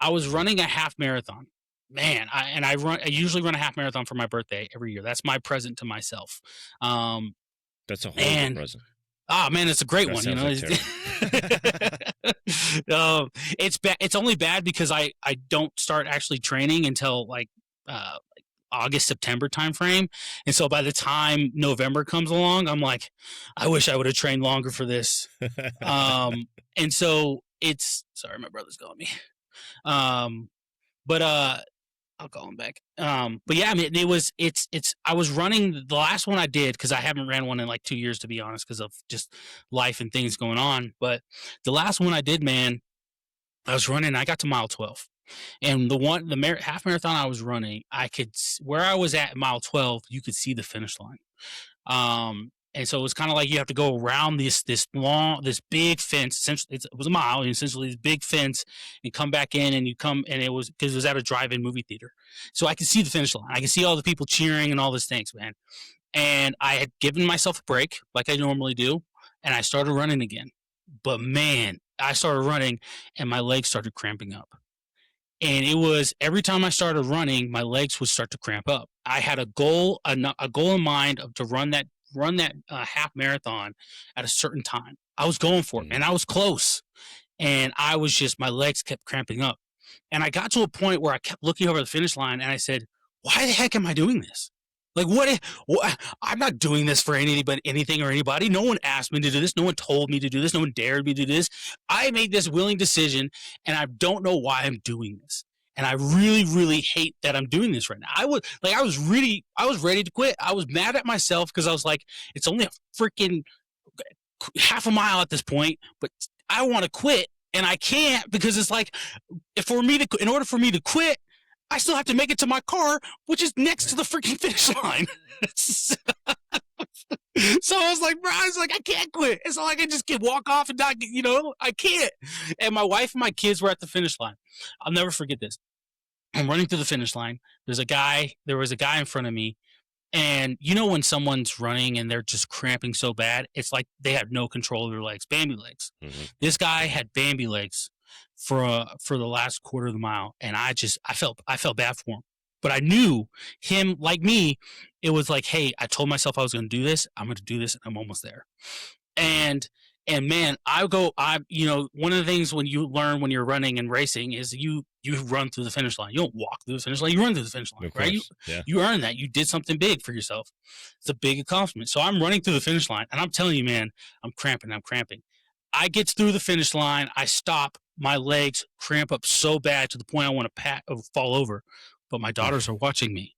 I was running a half marathon, man, I usually run a half marathon for my birthday every year. That's my present to myself. Um, That's a horrible and present. man, it's a great That one. You sounds know, like it's bad. It's only bad because I don't start actually training until like August, September timeframe. And so by the time November comes along, I'm like, I wish I would have trained longer for this. And so it's sorry, my brother's calling me. But I'll call him back. But yeah, I mean, I was running the last one I did because I haven't ran one in like 2 years, to be honest, because of just life and things going on. But the last one I did, man, I was running, I got to mile 12. And half marathon I was running, where I was at mile 12, you could see the finish line. And so it was kind of like you have to go around this big fence. Essentially, it was a mile, and essentially this big fence, and come back in, and it was because it was at a drive-in movie theater, so I could see the finish line. I could see all the people cheering and all these things, man. And I had given myself a break, like I normally do, and I started running again. But man, I started running, and my legs started cramping up. And it was every time I started running, my legs would start to cramp up. I had a goal in mind of to run that half marathon at a certain time. I was going for it, and I was close. And I was just my legs kept cramping up. And I got to a point where I kept looking over the finish line, and I said, "Why the heck am I doing this? Like, what? I'm not doing this for anything or anybody. No one asked me to do this. No one told me to do this. No one dared me to do this. I made this willing decision, and I don't know why I'm doing this. And I really, really hate that I'm doing this right now. I was ready to quit. I was mad at myself because I was like, it's only a freaking half a mile at this point, but I want to quit, and I can't because it's like, in order for me to quit, I still have to make it to my car, which is next to the freaking finish line. So I was like, bro, I can't quit. It's not like I just can walk off and not, I can't. And my wife and my kids were at the finish line. I'll never forget this. I'm running through the finish line. There was a guy in front of me. And when someone's running and they're just cramping so bad, it's like they have no control of their legs, Bambi legs. Mm-hmm. This guy had Bambi legs for the last quarter of the mile, and I felt bad for him. But I knew him, like me, it was like, hey, I told myself I was going to do this. I'm going to do this, and I'm almost there. And man, one of the things when you learn when you're running and racing is you run through the finish line. You don't walk through the finish line. You run through the finish line, right? You earn that. You did something big for yourself. It's a big accomplishment. So I'm running through the finish line, and I'm telling you, man, I'm cramping. I get through the finish line. I stop. My legs cramp up so bad to the point I want to fall over. But my daughters are watching me.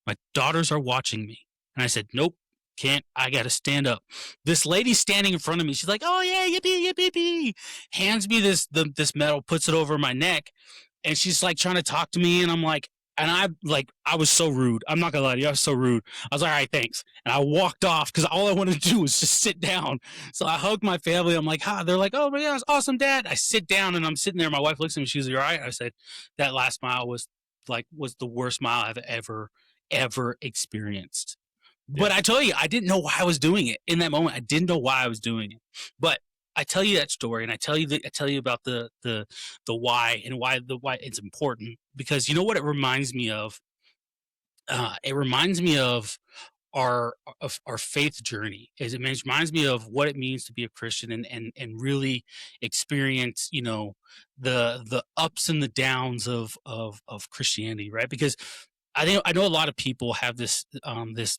And I said, nope. Can't. I got to stand up. This lady's standing in front of me. She's like, oh yeah, yippee, yippee, yippee. Hands me this medal, puts it over my neck, and she's like trying to talk to me, and I'm like, I was so rude. I'm not gonna lie to you, I was so rude. I was like, all right, thanks. And I walked off because all I wanted to do was just sit down. So I hugged my family. I'm like, they're like, oh my gosh, awesome, Dad. I sit down and I'm sitting there. My wife looks at me. She's like, all right. I said, that last mile was the worst mile I've ever experienced. But I tell you, I didn't know why I was doing it in that moment. I didn't know why I was doing it. But I tell you that story, and I tell you about the why and why it's important, because you know what it reminds me of. It reminds me of our faith journey. It reminds me of what it means to be a Christian and really experience the ups and the downs of Christianity, right? Because I know a lot of people have this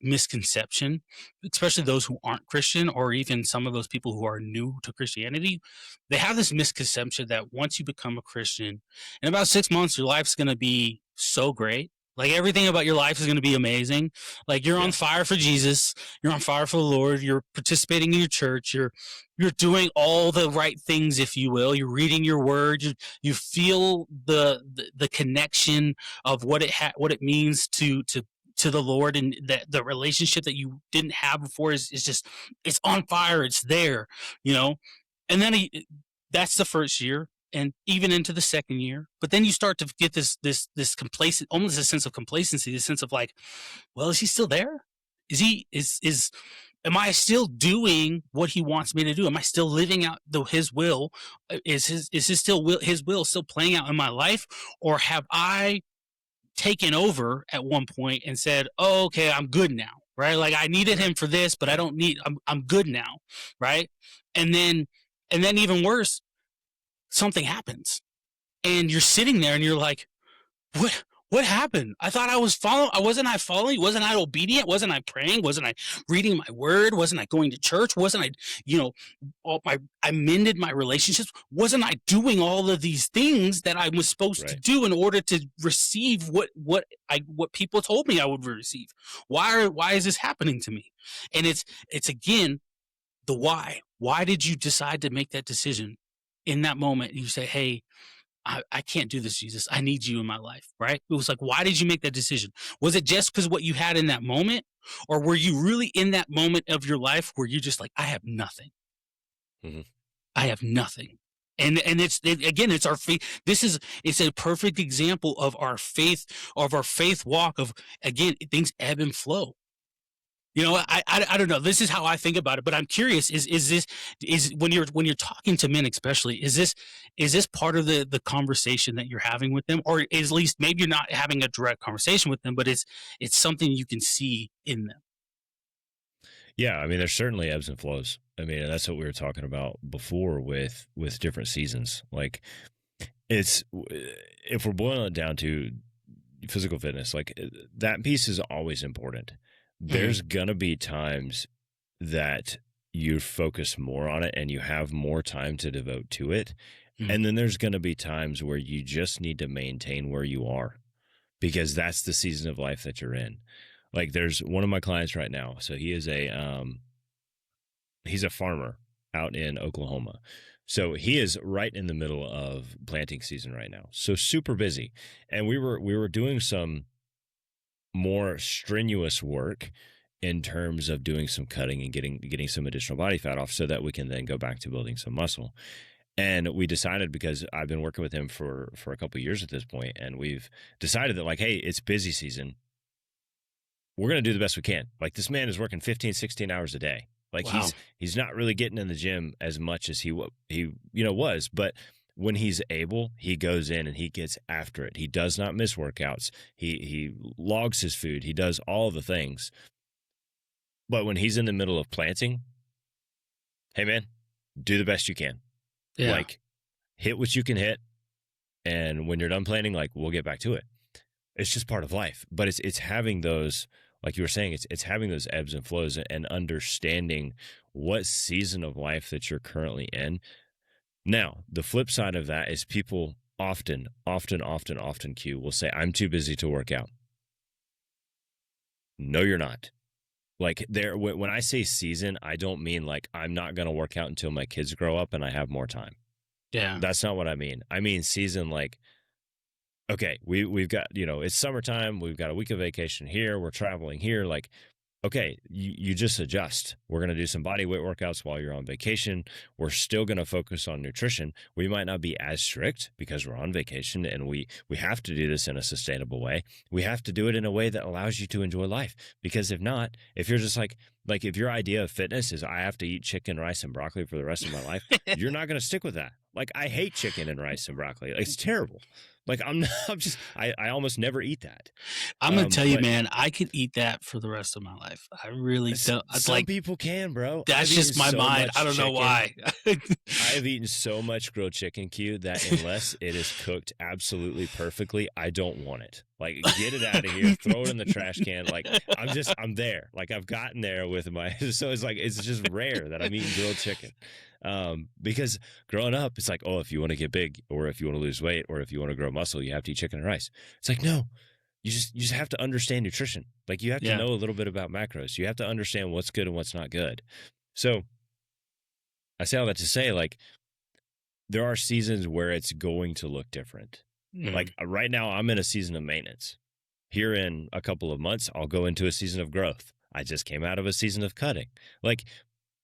misconception, especially those who aren't Christian, or even some of those people who are new to Christianity. They have this misconception that once you become a Christian, in about 6 months, your life's going to be so great. Like everything about your life is going to be amazing. Like you're on fire for Jesus. You're on fire for the Lord. You're participating in your church. You're doing all the right things, if you will. You're reading your word. You feel the connection of what it means to the Lord, and that the relationship that you didn't have before is just, it's on fire. It's there, and then that's the first year. And even into the second year, but then you start to get this complacent, almost a sense of complacency, a sense of like, well, is he still there? Am I still doing what he wants me to do? Am I still living out his will? Is his will still playing out in my life, or have I taken over at one point and said, "Oh, okay, I'm good now." Right? Like I needed him for this, but I don't need. I'm good now. Right? And then even worse, something happens, and you're sitting there and you're like, what happened? I thought I was following. Wasn't I following? Wasn't I obedient? Wasn't I praying? Wasn't I reading my word? Wasn't I going to church? Wasn't I, I mended my relationships? Wasn't I doing all of these things that I was supposed to do in order to receive what people told me I would receive? Why is this happening to me? And it's again the why. Why did you decide to make that decision in that moment? You say, "Hey, I can't do this, Jesus. I need you in my life," right? It was like, why did you make that decision? Was it just because what you had in that moment? Or were you really in that moment of your life where you're just like, I have nothing. Mm-hmm. I have nothing. And it's our faith. It's a perfect example of our faith walk of, again, things ebb and flow. I don't know. This is how I think about it, but I'm curious. Is when you're talking to men, especially, is this part of the conversation that you're having with them, or at least maybe you're not having a direct conversation with them, but it's something you can see in them. Yeah, I mean, there's certainly ebbs and flows. I mean, that's what we were talking about before with different seasons. Like, if we're boiling it down to physical fitness, like that piece is always important. There's going to be times that you focus more on it and you have more time to devote to it. And then there's going to be times where you just need to maintain where you are because that's the season of life that you're in. Like there's one of my clients right now. So he is he's a farmer out in Oklahoma. So he is right in the middle of planting season right now. So super busy. And we were doing some more strenuous work in terms of doing some cutting and getting some additional body fat off so that we can then go back to building some muscle. And we decided, because I've been working with him for a couple of years at this point, and we've decided that, like, hey, it's busy season. We're going to do the best we can. Like, this man is working 15, 16 hours a day. Like, wow. He's not really getting in the gym as much as he was, but when he's able, he goes in and he gets after it. He does not miss workouts. He logs his food. He does all the things. But when he's in the middle of planting, hey, man, do the best you can. Yeah. Like, hit what you can hit. And when you're done planting, like, we'll get back to it. It's just part of life. But it's having those, like you were saying, it's having those ebbs and flows and understanding what season of life that you're currently in. Now, the flip side of that is people often, Q, will say, I'm too busy to work out. No, you're not. Like, when I say season, I don't mean like I'm not going to work out until my kids grow up and I have more time. Yeah. That's not what I mean. I mean season like, okay, we've got, it's summertime. We've got a week of vacation here. We're traveling here. Like, okay, you just adjust. We're going to do some body weight workouts while you're on vacation. We're still going to focus on nutrition. We might not be as strict because we're on vacation and we have to do this in a sustainable way. We have to do it in a way that allows you to enjoy life. Because if not, if you're just like if your idea of fitness is I have to eat chicken, rice, and broccoli for the rest of my life, you're not going to stick with that. Like, I hate chicken and rice and broccoli. It's terrible. Like, I almost never eat that. I'm going to tell you, man, I could eat that for the rest of my life. I really don't. Some people can, bro. That's just my mind. I don't know why. I've eaten so much grilled chicken, Q, that unless it is cooked absolutely perfectly, I don't want it. Like, get it out of here, throw it in the trash can. Like, I'm there. Like, I've gotten there with so it's like, it's just rare that I'm eating grilled chicken. Because growing up, it's like, oh, if you want to get big or if you want to lose weight or if you want to grow muscle, you have to eat chicken and rice. It's like, no, you just have to understand nutrition. Like, you have to know a little bit about macros. You have to understand what's good and what's not good. So I say all that to say, like, there are seasons where it's going to look different. Mm-hmm. Like, right now I'm in a season of maintenance. Here in a couple of months, I'll go into a season of growth. I just came out of a season of cutting. Like,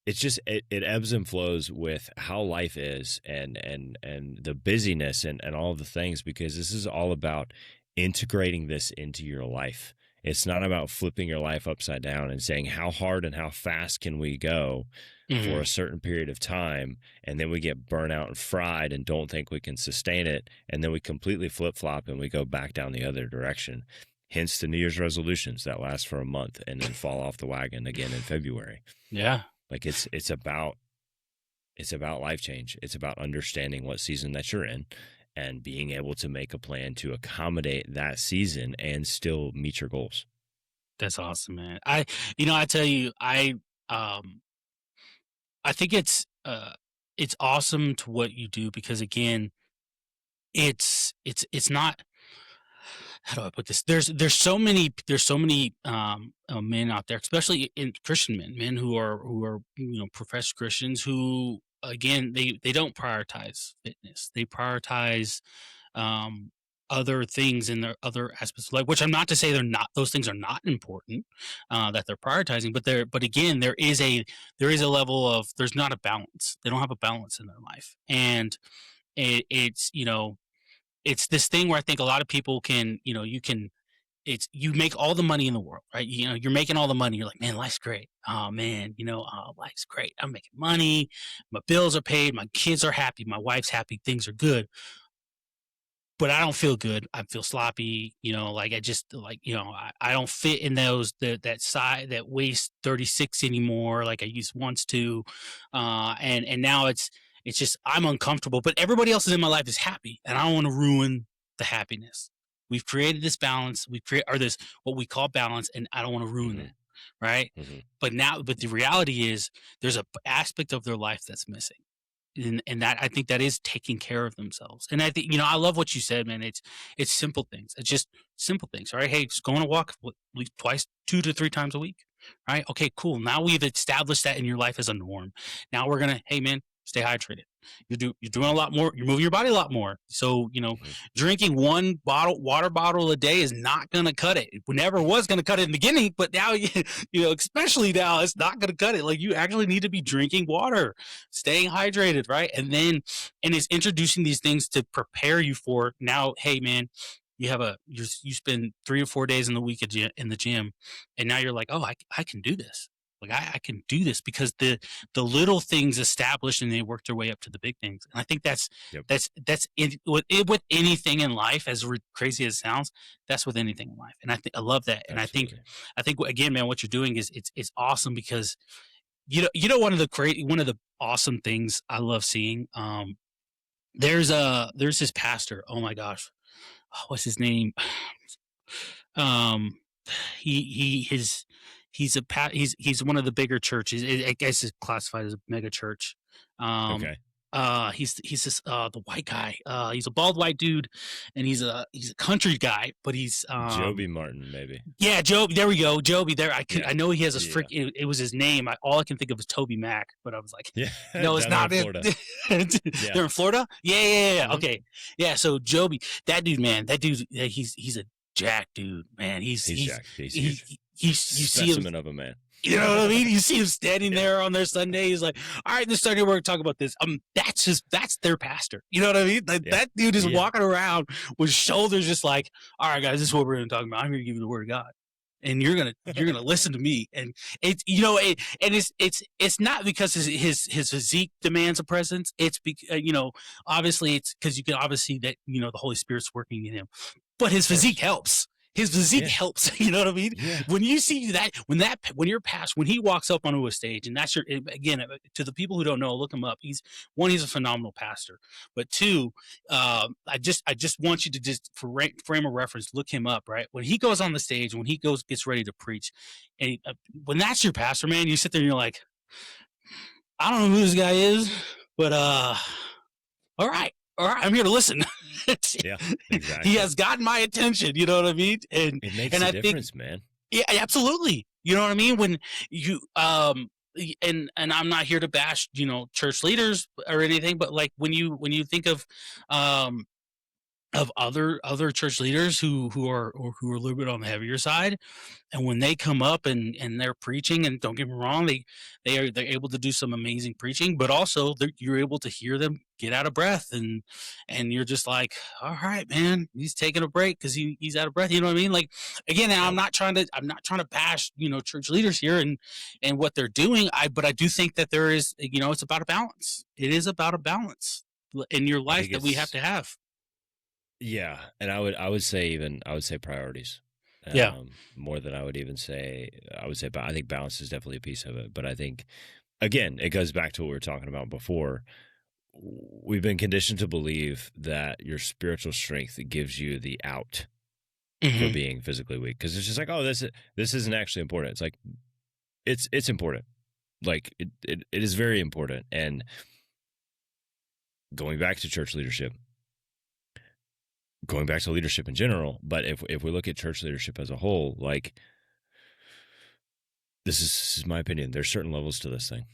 it's just, it ebbs and flows with how life is and the busyness and all the things, because this is all about integrating this into your life It's not about flipping your life upside down and saying how hard and how fast can we go for a certain period of time, and then we get burnt out and fried and don't think we can sustain it, and then we completely flip-flop and we go back down the other direction. Hence the New Year's resolutions that last for a month and then fall off the wagon again in February. Yeah. Like it's about life change. It's about understanding what season that you're in and being able to make a plan to accommodate that season and still meet your goals. That's awesome, man. I tell you, I think it's awesome to what you do, because again, it's not, how do I put this? There's so many men out there, especially in Christian men who are professed Christians, who again they don't prioritize fitness. They prioritize other things in their other aspects of life, which I'm not to say those things are not important, that they're prioritizing, but again, there is a level of, there's not a balance. They don't have a balance in their life. And it's this thing where I think a lot of people can, you make all the money in the world, right? You're making all the money. You're like, man, life's great. Oh man, life's great. I'm making money. My bills are paid. My kids are happy. My wife's happy. Things are good. But I don't feel good. I feel sloppy. I don't fit in that size, that waist 36 anymore, like I used once to. And now it's just, I'm uncomfortable, but everybody else in my life is happy, and I don't want to ruin the happiness. We've created this balance. This what we call balance, and I don't want to ruin it. Right. But the reality is there's an aspect of their life that's missing. And that, I think that is taking care of themselves. And I think, I love what you said, man. It's simple things. It's just simple things. All right. Hey, just go on a walk at least twice, 2 to 3 times a week. Right. Okay, cool. Now we've established that in your life as a norm. Now we're going to, hey man, stay hydrated. You're doing a lot more. You're moving your body a lot more. So, drinking one water bottle a day is not going to cut it. It never was going to cut it in the beginning, but now, especially now, it's not going to cut it. Like, you actually need to be drinking water, staying hydrated, right? And it's introducing these things to prepare you for now. Hey, man, you spend 3 or 4 days in the week in the gym, and now you're like, oh, I can do this. Like I can do this because the little things established, and they work their way up to the big things. And I think that's with anything in life, as crazy as it sounds, that's with anything in life. And I love that. And Absolutely. I think again, man, what you're doing is it's awesome, because one of the awesome things I love seeing. There's this pastor. Oh my gosh, what's his name? He's one of the bigger churches. I guess it's classified as a mega church. Okay. He's this the white guy. He's a bald white dude, and he's a country guy, but he's Joby Martin, maybe. Yeah, Joby. There we go, Joby. There, Yeah. I know he has a freak. It was his name. All I can think of is Toby Mac, but I was like, Yeah. no, it's not. Florida. They're in Florida. Yeah. Mhm. Okay. Yeah. So Joby, that dude, man, he's a jack dude, man. He's jacked. He's huge. You see him, Specimen of a man. you know what I mean? You see him standing there on their Sunday. He's like, all right, this Sunday we're going to talk about this. That's their pastor. You know what I mean? Like, that dude is walking around with shoulders just like, all right, guys, this is what we're going to talk about. I'm going to give you the word of God, and you're going to listen to me. And it's, it's not because his physique demands a presence. It's obviously it's because you can obviously that, the Holy Spirit's working in him, but his physique helps. His physique helps. You know what I mean? Yeah. When you see that, when he walks up onto a stage, and that's again, to the people who don't know, look him up. He's a phenomenal pastor, but 2, I just want you to just, for frame of reference, look him up, right? When he goes on the stage, when he gets ready to preach, and when that's your pastor, man, you sit there and you're like, I don't know who this guy is, but all right, I'm here to listen. Yeah, exactly. He has gotten my attention. You know what I mean? And it makes a difference, man. Yeah, absolutely. You know what I mean? When you and I'm not here to bash, church leaders or anything, but like when you think of of other church leaders who are a little bit on the heavier side, and when they come up and they're preaching, and don't get me wrong, they're able to do some amazing preaching, but also you're able to hear them get out of breath, and you're just like, all right, man, he's taking a break because he's out of breath. You know what I mean? Like, again, and Yep. I'm not trying to bash church leaders here and what they're doing. But I do think that there is, it's about a balance. It is about a balance in your I life think that we have it's to have. yeah, and I would say priorities. Yeah. More than I would even say I would say, but I think balance is definitely a piece of it. But I think again, it goes back to what we were talking about before. We've been conditioned to believe that your spiritual strength gives you the out for Hmm. being physically weak, because it's just like, oh, this isn't actually important. It's like it's important. Like it is very important. And going back to church leadership, going back to leadership in general, but if we look at church leadership as a whole, like this is my opinion. There's certain levels to this thing.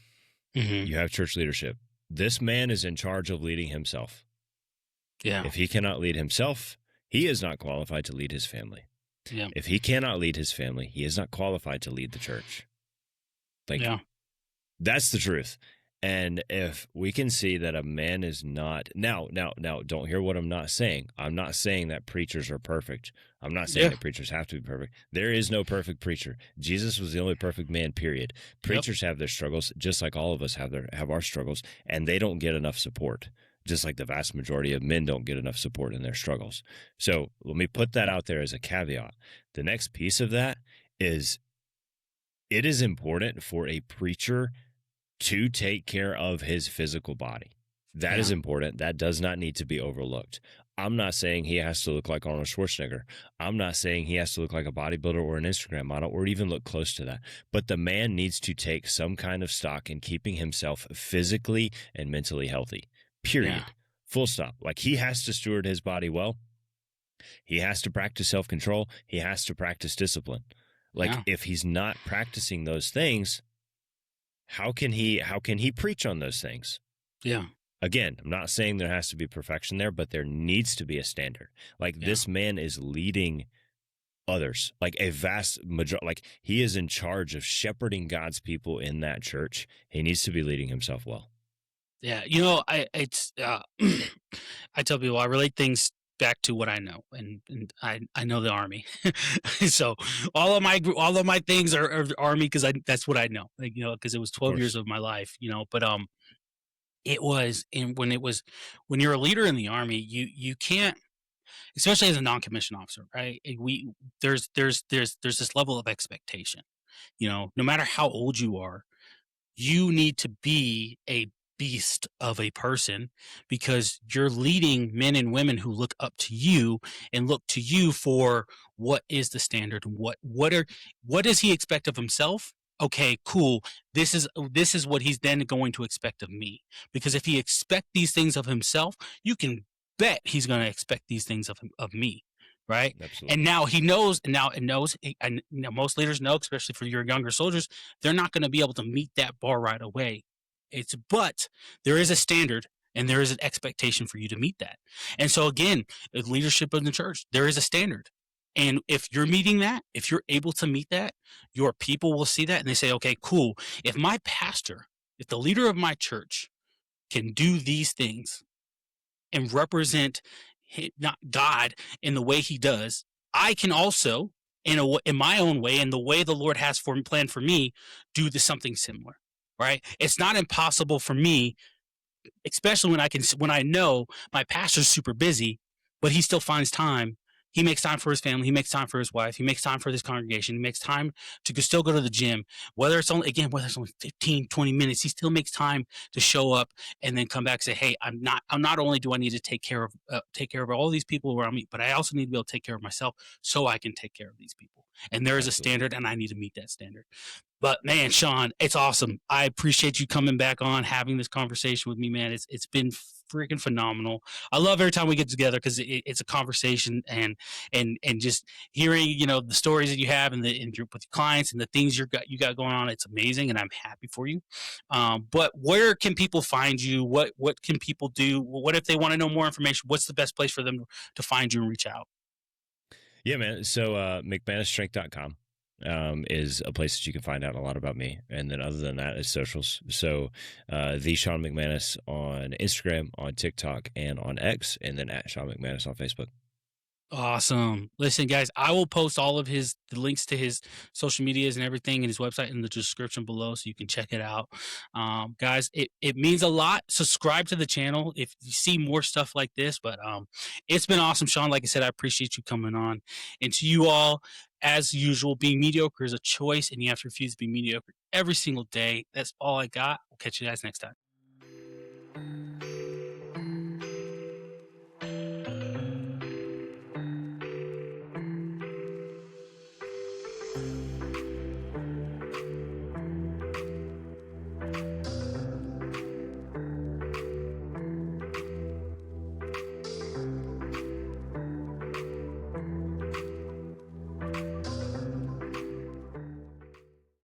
Hmm. You have church leadership. This man is in charge of leading himself. Yeah. If he cannot lead himself, he is not qualified to lead his family. Yeah. If he cannot lead his family, he is not qualified to lead the church. Like, Yeah. that's the truth. And if we can see that a man is not now, don't hear what I'm not saying. I'm not saying that preachers are perfect. I'm not saying Yeah. that preachers have to be perfect. There is no perfect preacher. Jesus was the only perfect man, period. Preachers have their struggles, just like all of us have our struggles, and they don't get enough support, just like the vast majority of men don't get enough support in their struggles. So let me put that out there as a caveat. The next piece of that is it is important for a preacher to take care of his physical body. That is Yeah. important. That does not need to be overlooked. I'm not saying he has to look like Arnold Schwarzenegger. I'm not saying he has to look like a bodybuilder or an Instagram model or even look close to that. But the man needs to take some kind of stock in keeping himself physically and mentally healthy. Period. Yeah. Full stop. Like, he has to steward his body well. He has to practice self-control. He has to practice discipline. Like, Yeah. if he's not practicing those things, how can he preach on those things? Yeah. Again, I'm not saying there has to be perfection there, but there needs to be a standard. Like, Yeah. this man is leading others, like a vast majority, like he is in charge of shepherding God's people in that church. He needs to be leading himself well. Yeah. I tell people I relate things back to what I know, and I know the Army. So all of my things are Army because I that's what I know. Like, because it was Of 12 years course. of my life. But it was when you're a leader in the Army, you can't, especially as a non-commissioned officer, right? There's this level of expectation. No matter how old you are, you need to be a beast of a person because you're leading men and women who look up to you and look to you for what is the standard, and what does he expect of himself. Okay, cool. This is what he's then going to expect of me, because if he expect these things of himself, you can bet he's going to expect these things of me, right? And Absolutely. now he knows, and most leaders know, especially for your younger soldiers, they're not going to be able to meet that bar right away. But there is a standard and there is an expectation for you to meet that. And so again, leadership in the church, there is a standard. And if you're meeting that, if you're able to meet that, your people will see that and they say, okay, cool. If my pastor, if the leader of my church can do these things and represent not God in the way he does, I can also, in my own way, in the way the Lord has planned for me, do something similar. Right? It's not impossible for me, especially when I know my pastor's super busy, but he still finds time. He makes time for his family. He makes time for his wife. He makes time for this congregation. He makes time to still go to the gym. Whether it's only 15, 20 minutes, he still makes time to show up and then come back and say, hey, I'm not only do I need to take care of all these people around me, but I also need to be able to take care of myself so I can take care of these people. And there is a Absolutely. standard and I need to meet that standard. But man, Sean, it's awesome. I appreciate you coming back on, having this conversation with me, man. It's been freaking phenomenal. I love every time we get together because it's a conversation, and just hearing, the stories that you have and with your clients and the things you got going on. It's amazing, and I'm happy for you. But where can people find you? What can people do? What if they want to know more information? What's the best place for them to find you and reach out? Yeah, man. So McManusStrength.com is a place that you can find out a lot about me. And then other than that, it's socials. So the Sean McManus on Instagram, on TikTok, and on X, and then at Sean McManus on Facebook. Awesome. Listen, guys, I will post all of the links to his social medias and everything and his website in the description below so you can check it out. Guys, it means a lot. Subscribe to the channel if you see more stuff like this. But it's been awesome, Sean. Like I said, I appreciate you coming on. And to you all, as usual, being mediocre is a choice, and you have to refuse to be mediocre every single day. That's all I got. We'll catch you guys next time.